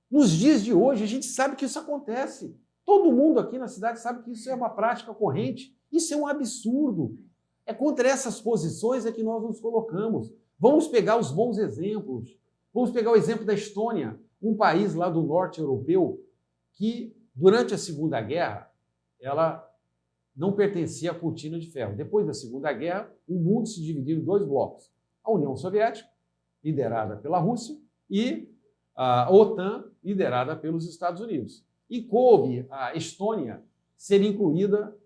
Speaker 2: Nos dias de hoje, a gente sabe que isso acontece. Todo mundo aqui na cidade sabe que isso é uma prática corrente. Isso é um absurdo. É contra essas posições que nós nos colocamos. Vamos pegar os bons exemplos. Vamos pegar o exemplo da Estônia, um país lá do norte europeu que, durante a Segunda Guerra, ela não pertencia à cortina de ferro. Depois da Segunda Guerra, o mundo se dividiu em 2 blocos. A União Soviética liderada pela Rússia, e a OTAN, liderada pelos Estados Unidos. E coube a Estônia ser incluída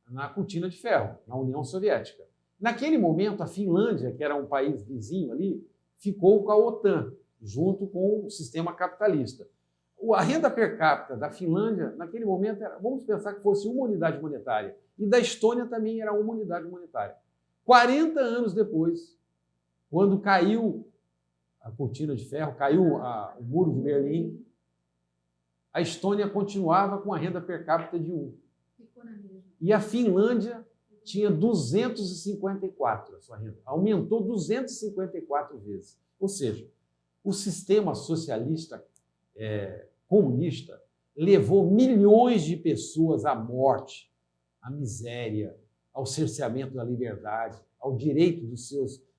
Speaker 2: na cortina de ferro, na União Soviética. Naquele momento, a Finlândia, que era um país vizinho ali, ficou com a OTAN, junto com o sistema capitalista. A renda per capita da Finlândia, naquele momento, era, vamos pensar que fosse uma unidade monetária, e da Estônia também era uma unidade monetária. 40 anos depois, quando caiu a cortina de ferro, caiu o muro de Berlim, a Estônia continuava com a renda per capita de 1. E a Finlândia tinha 254 a sua renda. Aumentou 254 vezes. Ou seja, o sistema socialista comunista levou milhões de pessoas à morte, à miséria, ao cerceamento da liberdade, ao direito dos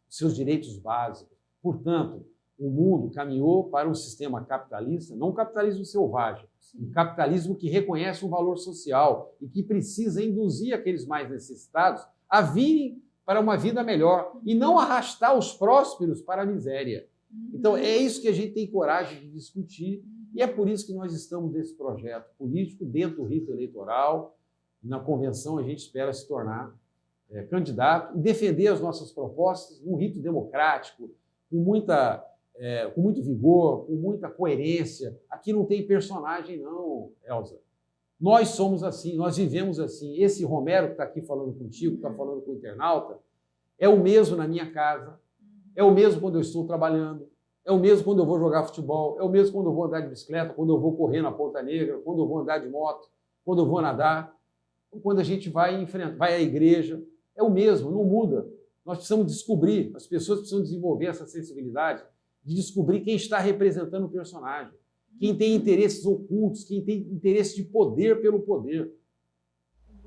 Speaker 2: seus direitos básicos. Portanto, o mundo caminhou para um sistema capitalista, não um capitalismo selvagem, um capitalismo que reconhece um valor social e que precisa induzir aqueles mais necessitados a virem para uma vida melhor e não arrastar os prósperos para a miséria. Então, é isso que a gente tem coragem de discutir e é por isso que nós estamos nesse projeto político dentro do rito eleitoral. Na convenção, a gente espera se tornar candidato e defender as nossas propostas num rito democrático, com muito vigor, com muita coerência. Aqui não tem personagem, não, Elza. Nós somos assim, nós vivemos assim. Esse Romero que está aqui falando contigo, que está falando com o internauta, é o mesmo na minha casa, é o mesmo quando eu estou trabalhando, é o mesmo quando eu vou jogar futebol, é o mesmo quando eu vou andar de bicicleta, quando eu vou correr na Ponta Negra, quando eu vou andar de moto, quando eu vou nadar, quando a gente vai à igreja. É o mesmo, não muda. Nós precisamos descobrir, as pessoas precisam desenvolver essa sensibilidade de descobrir quem está representando o personagem, quem tem interesses ocultos, quem tem interesse de poder pelo poder.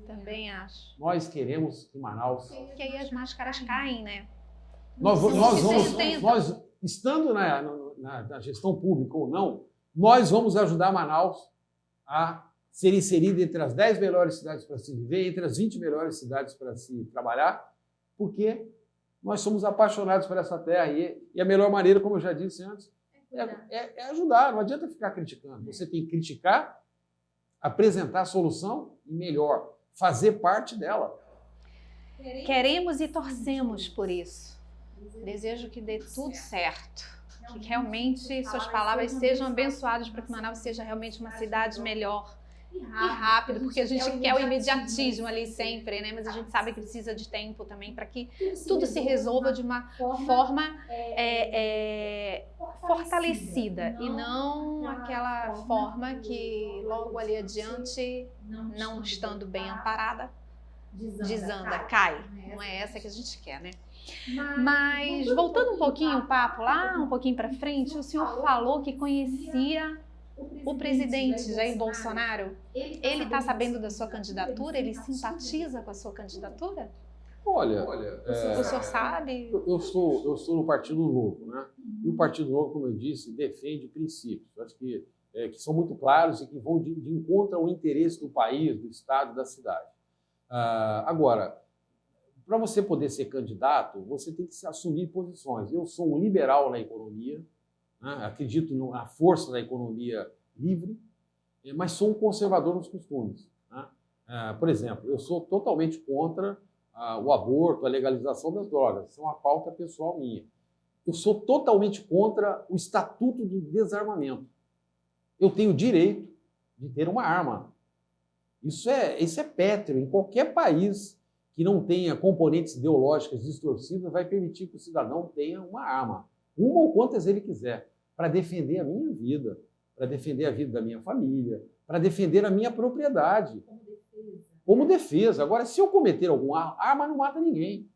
Speaker 1: Também acho.
Speaker 2: Nós queremos que Manaus...
Speaker 1: Que aí as máscaras caem, né?
Speaker 2: Nós estando na gestão pública ou não, nós vamos ajudar Manaus a ser inserida entre as 10 melhores cidades para se viver, entre as 20 melhores cidades para se trabalhar, porque nós somos apaixonados por essa terra e a melhor maneira, como eu já disse antes, é ajudar. Não adianta ficar criticando. Você tem que criticar, apresentar a solução e, melhor, fazer parte dela.
Speaker 1: Queremos e torcemos por isso. Desejo que dê tudo certo. Que realmente suas palavras sejam abençoadas para que Manaus seja realmente uma cidade melhor e rápido, porque a gente quer o imediatismo ali sempre, né? Mas a gente sabe que precisa de tempo também para que tudo se resolva de uma forma fortalecida e não aquela forma que logo ali adiante, não estando bem amparada, desanda, cai. Não é essa que a gente quer, né? Mas voltando um pouquinho o papo lá, um pouquinho para frente, o senhor falou que conhecia o presidente Jair Bolsonaro. Ele está sabendo da sua candidatura? Ele simpatiza com a sua candidatura?
Speaker 2: Olha,
Speaker 1: o senhor sabe?
Speaker 2: Eu estou no Partido Novo, né? E o Partido Novo, como eu disse, defende princípios. Eu acho que são muito claros e que vão de encontro ao interesse do país, do estado, da cidade. Agora, para você poder ser candidato, você tem que se assumir posições. Eu sou um liberal na economia, né? Acredito na força da economia livre, mas sou um conservador nos costumes, né? Por exemplo, eu sou totalmente contra o aborto, a legalização das drogas. Isso é uma pauta pessoal minha. Eu sou totalmente contra o Estatuto do Desarmamento. Eu tenho direito de ter uma arma. Isso é pétreo. Em qualquer país que não tenha componentes ideológicas distorcidas vai permitir que o cidadão tenha uma arma, uma ou quantas ele quiser, para defender a minha vida, para defender a vida da minha família, para defender a minha propriedade. Como defesa. Agora, se eu cometer alguma arma, não mata ninguém.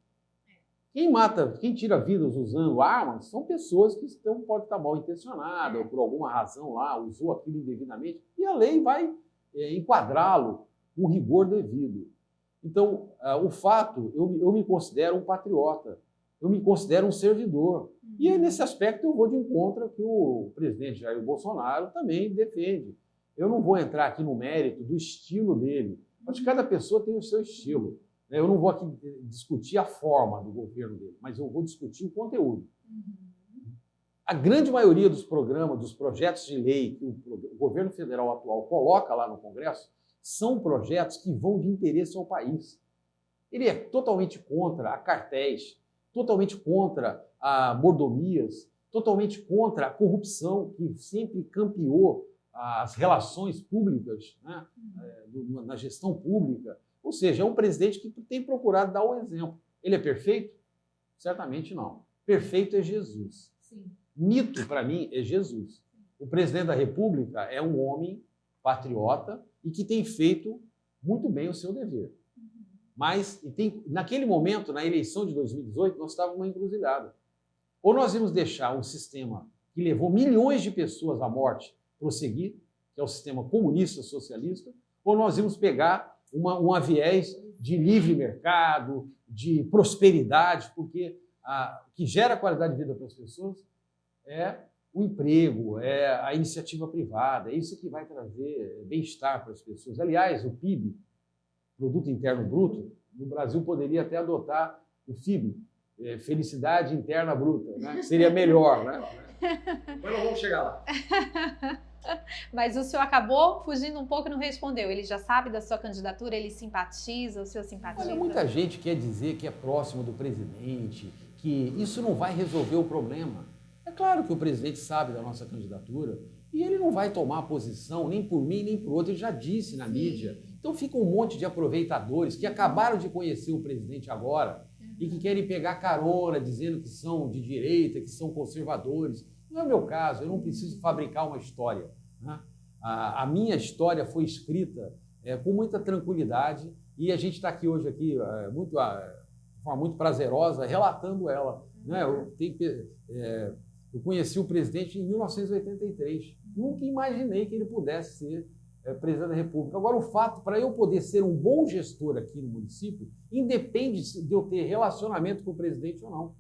Speaker 2: Quem tira vidas usando armas são pessoas que podem estar mal intencionadas ou por alguma razão lá, usou aquilo indevidamente, e a lei vai enquadrá-lo com rigor devido. Então, o fato, eu me considero um patriota, eu me considero um servidor. E nesse aspecto eu vou de encontro que o presidente Jair Bolsonaro também defende. Eu não vou entrar aqui no mérito do estilo dele. Acho que cada pessoa tem o seu estilo. Eu não vou aqui discutir a forma do governo dele, mas eu vou discutir o conteúdo. A grande maioria dos programas, dos projetos de lei que o governo federal atual coloca lá no Congresso são projetos que vão de interesse ao país. Ele é totalmente contra a cartéis, totalmente contra a mordomias, totalmente contra a corrupção que sempre campeou as relações públicas, né, na gestão pública. Ou seja, é um presidente que tem procurado dar o exemplo. Ele é perfeito? Certamente não. Perfeito é Jesus.
Speaker 3: Sim.
Speaker 2: Mito, para mim, é Jesus. O presidente da República é um homem patriota e que tem feito muito bem o seu dever. Mas, naquele momento, na eleição de 2018, nós estávamos numa encruzilhada. Ou nós íamos deixar um sistema que levou milhões de pessoas à morte prosseguir, que é o sistema comunista socialista, ou nós íamos pegar um viés de livre mercado, de prosperidade, porque o que gera qualidade de vida para as pessoas é o emprego, é a iniciativa privada, é isso que vai trazer bem-estar para as pessoas. Aliás, o PIB, Produto Interno Bruto, no Brasil poderia até adotar o FIB, Felicidade Interna Bruta, né? Que seria melhor, né? Mas não vamos chegar lá.
Speaker 1: Mas o senhor acabou fugindo um pouco e não respondeu. Ele já sabe da sua candidatura? Ele simpatiza? O senhor simpatiza?
Speaker 2: Olha, muita gente quer dizer que é próximo do presidente, que isso não vai resolver o problema. É claro que o presidente sabe da nossa candidatura e ele não vai tomar posição nem por mim nem por outro. Ele já disse na mídia. Então fica um monte de aproveitadores que acabaram de conhecer o presidente agora e que querem pegar carona dizendo que são de direita, que são conservadores. Não é o meu caso, eu não preciso fabricar uma história, né? A minha história foi escrita com muita tranquilidade e a gente está aqui hoje de forma muito prazerosa relatando ela, né? Eu conheci o presidente em 1983. Nunca imaginei que ele pudesse ser presidente da República. Agora, o fato, para eu poder ser um bom gestor aqui no município, independe de eu ter relacionamento com o presidente ou não.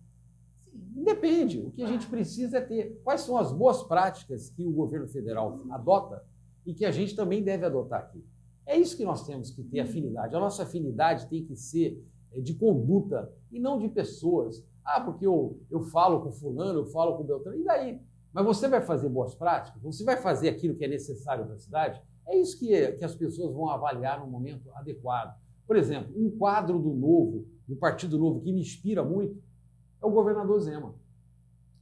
Speaker 2: Independe. O que a gente precisa é ter quais são as boas práticas que o governo federal adota e que a gente também deve adotar aqui. É isso que nós temos que ter afinidade. A nossa afinidade tem que ser de conduta e não de pessoas. Porque eu falo com fulano, eu falo com Beltrano, e daí? Mas você vai fazer boas práticas? Você vai fazer aquilo que é necessário para a cidade? É isso que as pessoas vão avaliar no momento adequado. Por exemplo, um quadro do Partido Novo, que me inspira muito, é o governador Zema.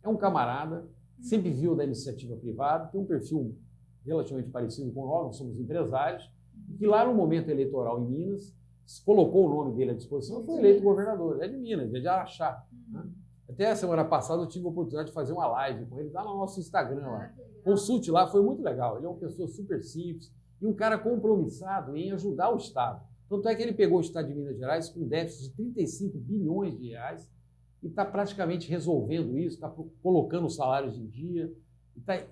Speaker 2: É um camarada, sempre viu da iniciativa privada, tem um perfil relativamente parecido com nós somos empresários, que lá no momento eleitoral em Minas, colocou o nome dele à disposição e foi eleito governador. É de Minas, é de Araxá. Né? Até a semana passada eu tive a oportunidade de fazer uma live com ele, lá no nosso Instagram. Lá. Consulte lá, foi muito legal. Ele é uma pessoa super simples e um cara compromissado em ajudar o Estado. Tanto é que ele pegou o Estado de Minas Gerais com um déficit de 35 bilhões de reais e está praticamente resolvendo isso, está colocando os salários em dia, está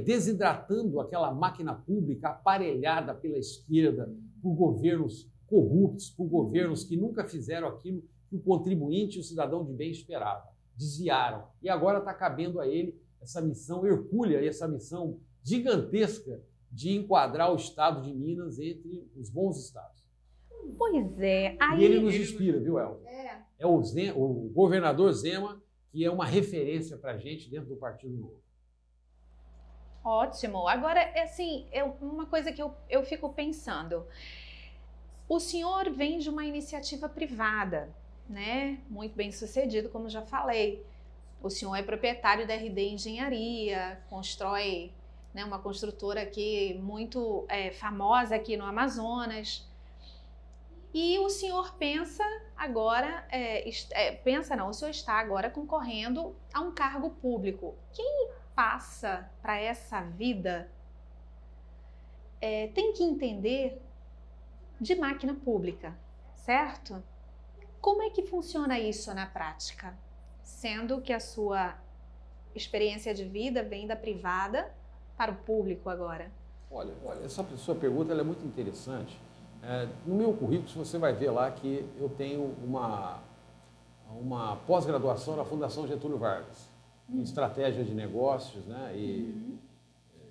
Speaker 2: desidratando aquela máquina pública aparelhada pela esquerda por governos corruptos, por governos que nunca fizeram aquilo que o contribuinte e o cidadão de bem esperava, desviaram. E agora está cabendo a ele essa missão hercúlea, essa missão gigantesca de enquadrar o Estado de Minas entre os bons estados.
Speaker 1: Pois é. Aí...
Speaker 2: E ele nos inspira, viu, Elza? É o governador Zema, que é uma referência para a gente dentro do Partido Novo.
Speaker 1: Ótimo. Agora, assim, uma coisa que eu fico pensando. O senhor vem de uma iniciativa privada, né? Muito bem sucedido, como já falei. O senhor é proprietário da RD Engenharia, constrói, né, uma construtora aqui muito famosa aqui no Amazonas. E o senhor pensa agora, o senhor está agora concorrendo a um cargo público. Quem passa para essa vida tem que entender de máquina pública, certo? Como é que funciona isso na prática? Sendo que a sua experiência de vida vem da privada para o público agora.
Speaker 2: Olha, essa sua pergunta ela é muito interessante. No meu currículo você vai ver lá que eu tenho uma pós-graduação na Fundação Getúlio Vargas, em estratégia de negócios, né? E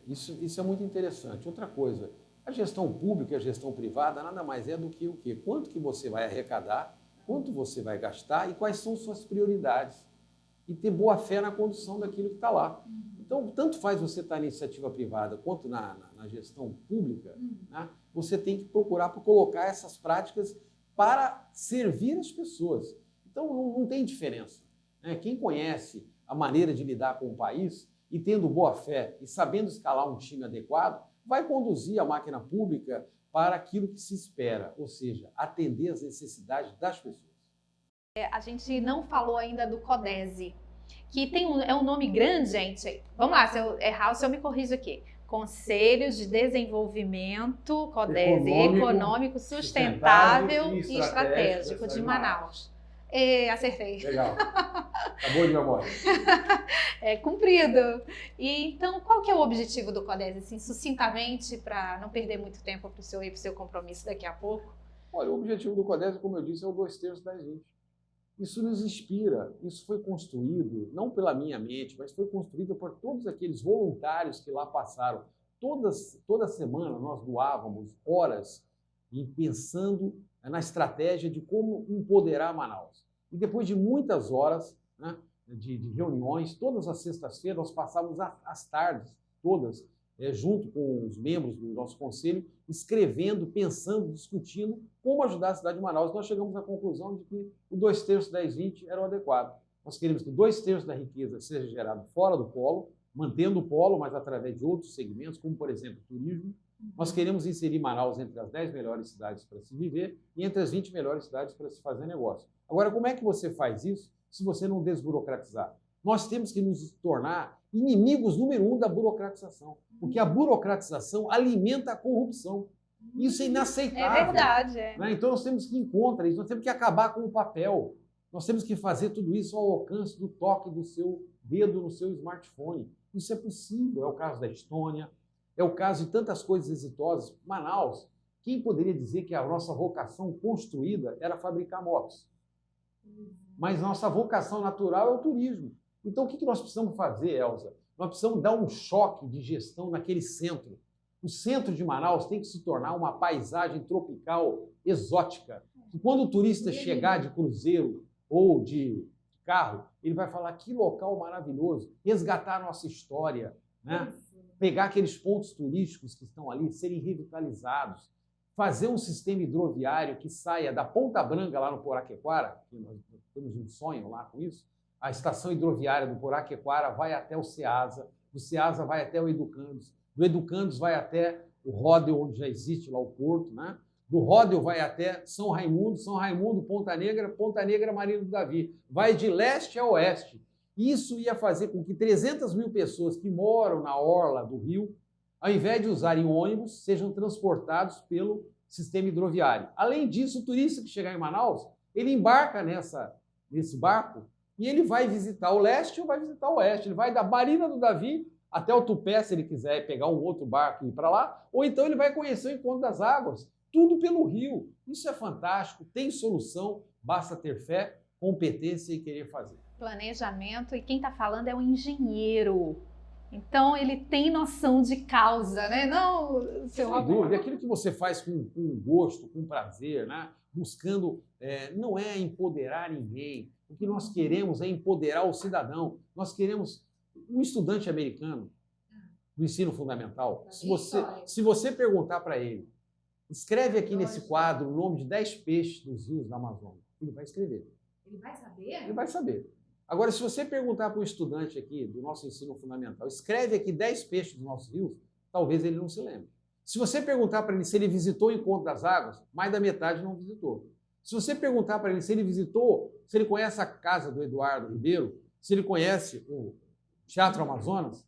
Speaker 2: isso é muito interessante. Outra coisa, a gestão pública e a gestão privada nada mais é do que o quê? Quanto que você vai arrecadar, quanto você vai gastar e quais são suas prioridades. e ter boa fé na condução daquilo que está lá. Então, tanto faz você estar na iniciativa privada quanto na gestão pública, né? Você tem que procurar por colocar essas práticas para servir as pessoas. Então, não tem diferença, né? Quem conhece a maneira de lidar com o país e tendo boa fé e sabendo escalar um time adequado, vai conduzir a máquina pública para aquilo que se espera, ou seja, atender às necessidades das pessoas.
Speaker 1: A gente não falou ainda do CODESE, que é um nome grande, gente. Vamos lá, se eu errar, o senhor me corrige aqui. Conselho de Desenvolvimento CODESE, Econômico, Sustentável e Estratégico de Manaus. Acertei.
Speaker 2: Legal. Acabou de memória.
Speaker 1: É cumprido. E então, qual que é o objetivo do CODESE, assim, sucintamente, para não perder muito tempo para o senhor ir para o seu compromisso daqui a pouco?
Speaker 2: Olha, o objetivo do CODESE, como eu disse, é o 2/3 das 20. Isso nos inspira, isso foi construído, não pela minha mente, mas foi construído por todos aqueles voluntários que lá passaram. Toda semana nós doávamos horas pensando na estratégia de como empoderar Manaus. E depois de muitas horas, né, de reuniões, todas as sextas-feiras nós passávamos as tardes todas, junto com os membros do nosso conselho, escrevendo, pensando, discutindo como ajudar a cidade de Manaus. Nós chegamos à conclusão de que o 2/3 das 20 era o adequado. Nós queremos que 2/3 da riqueza seja gerado fora do polo, mantendo o polo, mas através de outros segmentos, como, por exemplo, turismo. Nós queremos inserir Manaus entre as 10 melhores cidades para se viver e entre as 20 melhores cidades para se fazer negócio. Agora, como é que você faz isso se você não desburocratizar? Nós temos que nos tornar inimigos número 1 da burocratização, porque a burocratização alimenta a corrupção. Isso é inaceitável.
Speaker 1: É verdade.
Speaker 2: Né? Então nós temos que ir contra isso, nós temos que acabar com o papel, nós temos que fazer tudo isso ao alcance do toque do seu dedo no seu smartphone. Isso é possível, é o caso da Estônia, é o caso de tantas coisas exitosas. Manaus, quem poderia dizer que a nossa vocação construída era fabricar motos? Mas nossa vocação natural é o turismo. Então, o que nós precisamos fazer, Elza? Nós precisamos dar um choque de gestão naquele centro. O centro de Manaus tem que se tornar uma paisagem tropical exótica. E quando o turista chegar de cruzeiro ou de carro, ele vai falar que local maravilhoso, resgatar a nossa história, né? Pegar aqueles pontos turísticos que estão ali, serem revitalizados, fazer um sistema hidroviário que saia da Ponta Branca, lá no Poraquequara, que nós temos um sonho lá com isso. A estação hidroviária do Poraquequara vai até o Ceasa, do Ceasa vai até o Educandos, do Educandos vai até o Ródeo, onde já existe lá o porto, né? Do Ródeo vai até São Raimundo, Ponta Negra, Marinho do Davi. Vai de leste a oeste. Isso ia fazer com que 300 mil pessoas que moram na orla do rio, ao invés de usarem ônibus, sejam transportados pelo sistema hidroviário. Além disso, o turista que chegar em Manaus, ele embarca nesse barco e ele vai visitar o leste ou vai visitar o oeste. Ele vai da Marina do Davi até o Tupé, se ele quiser pegar um outro barco e ir para lá, ou então ele vai conhecer o Encontro das Águas, tudo pelo rio. Isso é fantástico, tem solução, basta ter fé, competência e querer fazer.
Speaker 1: Planejamento, e quem está falando é um engenheiro. Então, ele tem noção de causa, né? Não, seu
Speaker 2: Sem dúvida, aquilo que você faz com gosto, com prazer, né? Buscando, não é empoderar ninguém. O que nós queremos é empoderar o cidadão. Nós queremos um estudante americano do ensino fundamental. Se você perguntar para ele, escreve aqui nesse quadro o nome de 10 peixes dos rios da Amazônia, ele vai escrever.
Speaker 1: Ele vai saber?
Speaker 2: Ele vai saber. Agora, se você perguntar para um estudante aqui do nosso ensino fundamental, escreve aqui 10 peixes dos nossos rios, talvez ele não se lembre. Se você perguntar para ele se ele visitou o Encontro das Águas, mais da metade não visitou. Se você perguntar para ele se ele visitou, se ele conhece a casa do Eduardo Ribeiro, se ele conhece o Teatro Amazonas,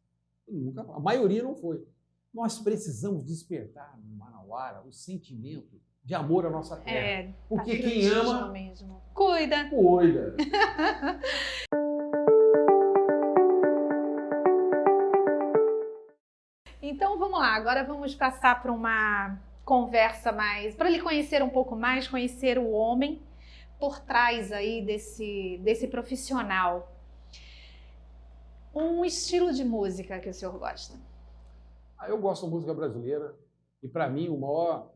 Speaker 2: a maioria não foi. Nós precisamos despertar no manauara o sentimento de amor à nossa terra. Porque quem ama,
Speaker 1: mesmo. Cuida. Então vamos lá, agora vamos passar para uma conversa mais, para ele conhecer um pouco mais, conhecer o homem por trás aí desse profissional. Um estilo de música que o senhor gosta?
Speaker 2: Eu gosto da música brasileira e, para mim, o maior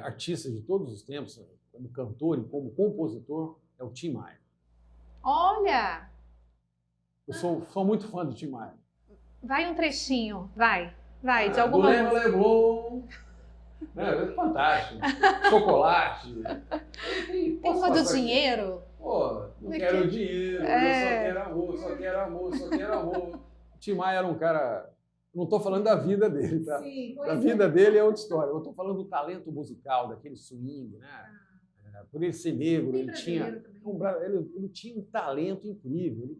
Speaker 2: artista de todos os tempos, como cantor e como compositor, é o Tim Maia.
Speaker 1: Olha!
Speaker 2: Eu sou muito fã do Tim Maia.
Speaker 1: Vai um trechinho, vai, de alguma
Speaker 2: música.
Speaker 1: música.
Speaker 2: Leblon, é fantástico. Chocolate.
Speaker 1: Tem uma do dinheiro?
Speaker 2: Pô, não quero dinheiro, eu só quero amor, só quero amor, só quero amor. O Tim Maia era um cara... Não estou falando da vida dele, tá?
Speaker 1: Sim,
Speaker 2: a vida dele é outra história. Eu estou falando do talento musical, daquele swing, né? Por ele ser negro, ele tinha um talento incrível.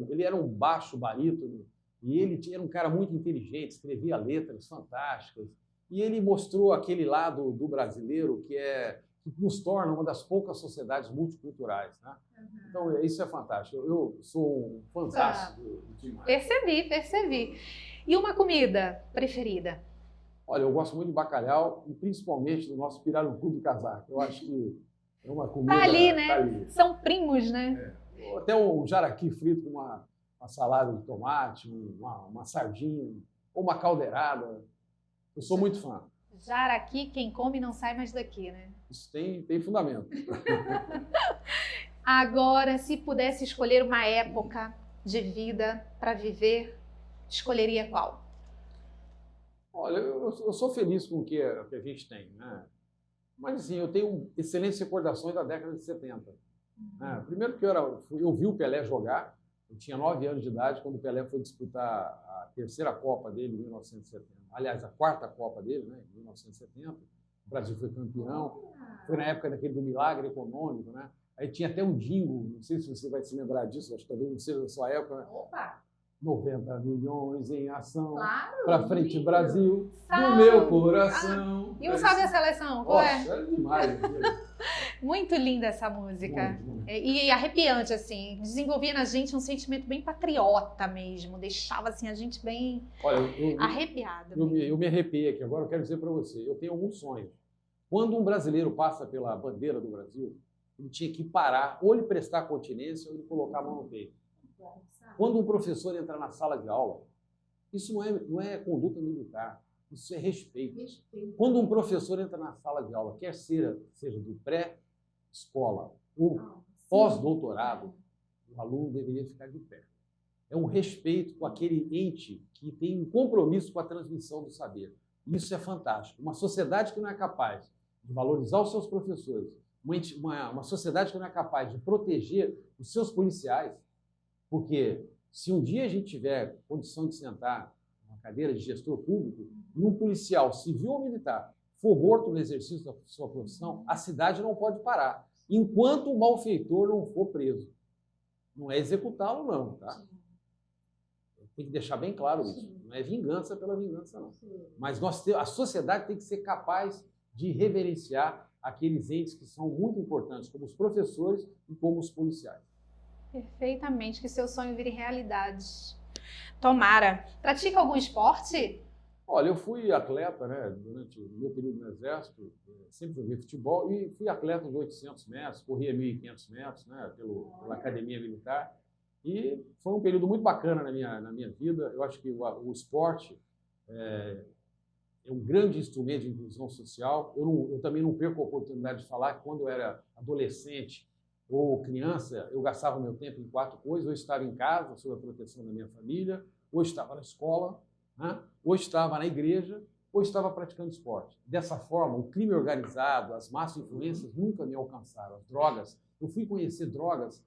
Speaker 2: Ele era um baixo barítono e ele era um cara muito inteligente, escrevia letras fantásticas. E ele mostrou aquele lado do brasileiro que nos torna uma das poucas sociedades multiculturais, né? Então, isso é fantástico. Eu sou um fantástico do Tim Maia.
Speaker 1: Percebi. E uma comida preferida?
Speaker 2: Olha, eu gosto muito de bacalhau e principalmente do nosso pirarucu do casaco. Eu acho que é uma comida...
Speaker 1: Tá ali, né? Tá ali. São primos, né?
Speaker 2: Até um jaraqui frito com uma salada de tomate, uma sardinha, ou uma caldeirada. Eu sou muito fã.
Speaker 1: Jaraqui, quem come não sai mais daqui, né?
Speaker 2: Isso tem fundamento.
Speaker 1: Agora, se pudesse escolher uma época de vida para viver, escolheria qual?
Speaker 2: Olha, eu sou feliz com o que a gente tem, né? Mas, assim, eu tenho excelentes recordações da década de 70. Né? Primeiro que eu vi o Pelé jogar, eu tinha 9 anos de idade quando o Pelé foi disputar a terceira Copa dele em 1970. Aliás, a quarta Copa dele, né, em 1970. O Brasil foi campeão. Foi na época daquele do milagre econômico, né? Aí tinha até um jingle, não sei se você vai se lembrar disso, acho que talvez não seja da sua época. Né?
Speaker 1: Opa!
Speaker 2: 90 milhões em ação,
Speaker 1: claro,
Speaker 2: para frente Brasil, no meu coração.
Speaker 1: E o Salve a Seleção?
Speaker 2: Nossa, é demais.
Speaker 1: Muito linda essa música.
Speaker 2: Muito.
Speaker 1: E arrepiante, assim. Desenvolvia na gente um sentimento bem patriota mesmo. Deixava assim, a gente bem arrepiada.
Speaker 2: Eu me arrepiei aqui. Agora eu quero dizer para você, eu tenho alguns sonhos. Quando um brasileiro passa pela bandeira do Brasil, ele tinha que parar, ou ele prestar continência, ou ele colocar a mão no peito. Quando um professor entra na sala de aula, isso não é conduta militar, isso é respeito. Quando um professor entra na sala de aula, quer seja do pré-escola ou pós-doutorado, o aluno deveria ficar de pé. É um respeito com aquele ente que tem um compromisso com a transmissão do saber. Isso é fantástico. Uma sociedade que não é capaz de valorizar os seus professores, uma sociedade que não é capaz de proteger os seus policiais, porque se um dia a gente tiver condição de sentar numa cadeira de gestor público e um policial civil ou militar for morto no exercício da sua profissão, a cidade não pode parar, enquanto o malfeitor não for preso. Não é executá-lo, não, tá? Tem que deixar bem claro isso. Não é vingança pela vingança, não. Mas a sociedade tem que ser capaz de reverenciar aqueles entes que são muito importantes, como os professores e como os policiais.
Speaker 1: Perfeitamente, que seu sonho vire realidade. Tomara. Pratica algum esporte?
Speaker 2: Olha, eu fui atleta, né, durante o meu período no Exército, sempre joguei futebol e fui atleta de 800 metros, corria 1.500 metros, né, pela Academia Militar. E foi um período muito bacana na minha vida. Eu acho que o esporte é um grande instrumento de inclusão social. Eu também não perco a oportunidade de falar que quando eu era adolescente ou criança, eu gastava meu tempo em 4 coisas: ou estava em casa, sob a proteção da minha família, ou estava na escola, né? Ou estava na igreja, ou estava praticando esporte. Dessa forma, o crime organizado, as más influências nunca me alcançaram. As drogas, eu fui conhecer drogas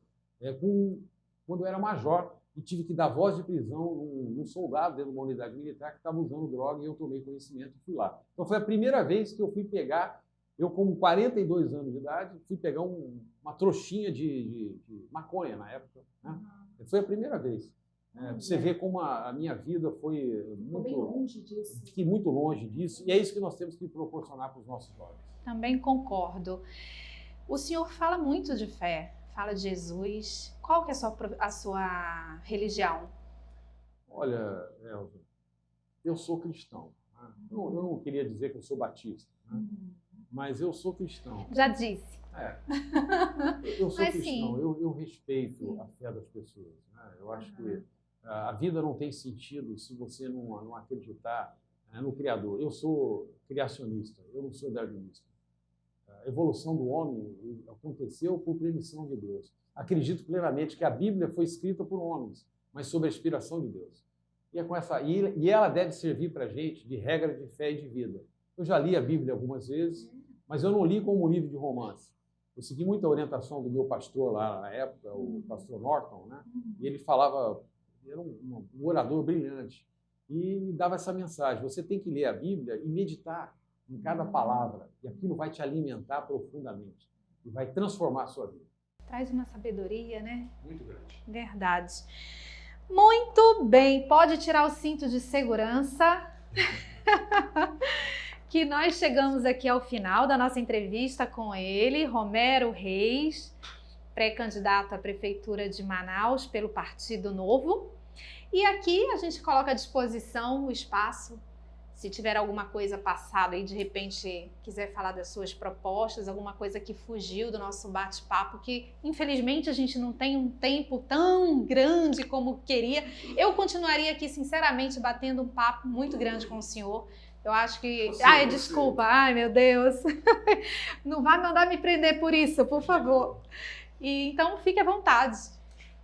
Speaker 2: quando eu era major e tive que dar voz de prisão num soldado dentro de uma unidade militar que estava usando droga e eu tomei conhecimento e fui lá. Então foi a primeira vez que eu fui pegar, eu com 42 anos de idade, fui pegar uma trouxinha de maconha na época. Né? Foi a primeira vez. Você vê como a minha vida foi
Speaker 1: bem longe disso.
Speaker 2: Fiquei muito longe disso e é isso que nós temos que proporcionar para os nossos jovens.
Speaker 1: Também concordo. O senhor fala muito de fé. Fala de Jesus. Qual que é a sua religião?
Speaker 2: Olha, Elza, eu sou cristão. Né? Eu não queria dizer que eu sou batista, né? Mas eu sou cristão.
Speaker 1: Já disse.
Speaker 2: Eu sou cristão, eu respeito a fé das pessoas. Né? Eu acho que a vida não tem sentido se você não acreditar no Criador. Eu sou criacionista, eu não sou darwinista. A evolução do homem aconteceu por permissão de Deus. Acredito plenamente que a Bíblia foi escrita por homens, mas sob a inspiração de Deus. E ela deve servir para a gente de regra de fé e de vida. Eu já li a Bíblia algumas vezes, mas eu não li como um livro de romance. Eu segui muita orientação do meu pastor lá na época, o pastor Norton, né? E ele falava, era um orador brilhante, e me dava essa mensagem: você tem que ler a Bíblia e meditar em cada palavra, e aquilo vai te alimentar profundamente e vai transformar a sua vida.
Speaker 1: Traz uma sabedoria, né?
Speaker 2: Muito grande.
Speaker 1: Verdade. Muito bem, pode tirar o cinto de segurança. Que nós chegamos aqui ao final da nossa entrevista com ele, Romero Reis, pré-candidato à Prefeitura de Manaus pelo Partido Novo. E aqui a gente coloca à disposição o espaço, se tiver alguma coisa passada e de repente quiser falar das suas propostas, alguma coisa que fugiu do nosso bate-papo, que infelizmente a gente não tem um tempo tão grande como queria. Eu continuaria aqui sinceramente batendo um papo muito grande com o senhor. Eu acho que... desculpa. Ai, meu Deus. Não vai mandar me prender por isso, por favor. E, então, fique à vontade.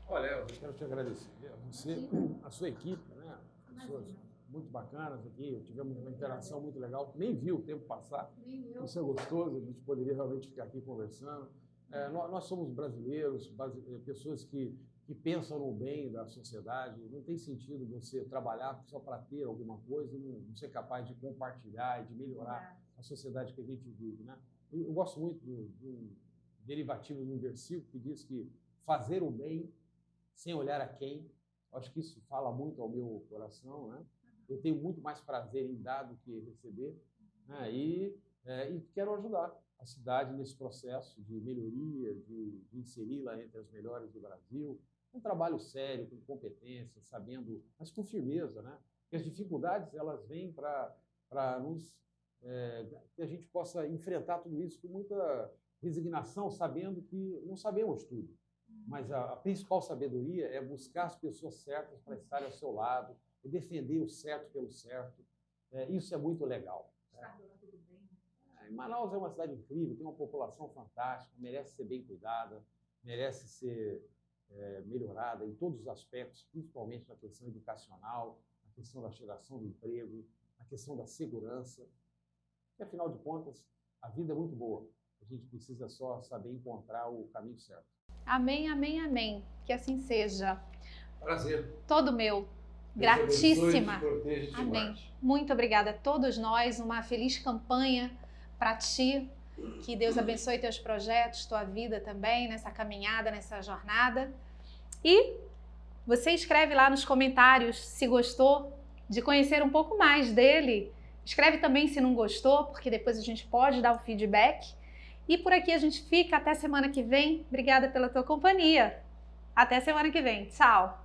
Speaker 2: Olha, eu quero te agradecer. Você, a sua equipe, né? Pessoas muito bacanas aqui. Tivemos uma interação muito legal. Nem vi o tempo passar. Isso é gostoso. A gente poderia realmente ficar aqui conversando. Nós somos brasileiros, pessoas que pensam no bem da sociedade. Não tem sentido você trabalhar só para ter alguma coisa e não ser capaz de compartilhar e de melhorar a sociedade que a gente vive, né? Eu gosto muito do derivativo de um versículo que diz que fazer o bem sem olhar a quem. Acho que isso fala muito ao meu coração, né? Eu tenho muito mais prazer em dar do que receber, né? E quero ajudar a cidade nesse processo de melhoria, de inseri-la entre as melhores do Brasil. Um trabalho sério, com competência, sabendo, mas com firmeza, né? Porque as dificuldades, elas vêm para nos... que a gente possa enfrentar tudo isso com muita resignação, sabendo que não sabemos tudo. Mas a principal sabedoria é buscar as pessoas certas para estarem ao seu lado e defender o certo pelo certo. Isso é muito legal. Manaus é uma cidade incrível, tem uma população fantástica, merece ser bem cuidada, merece ser melhorada em todos os aspectos, principalmente na questão educacional, na questão da geração do emprego, na questão da segurança. E, afinal de contas, a vida é muito boa. A gente precisa só saber encontrar o caminho certo.
Speaker 1: Amém, amém, amém. Que assim seja.
Speaker 2: Prazer.
Speaker 1: Todo meu. Gratíssima.
Speaker 2: Amém.
Speaker 1: Muito obrigada a todos nós. Uma feliz campanha para ti. Que Deus abençoe teus projetos, tua vida também, nessa caminhada, nessa jornada. E você escreve lá nos comentários se gostou de conhecer um pouco mais dele. Escreve também se não gostou, porque depois a gente pode dar o feedback. E por aqui a gente fica até semana que vem. Obrigada pela tua companhia. Até semana que vem. Tchau!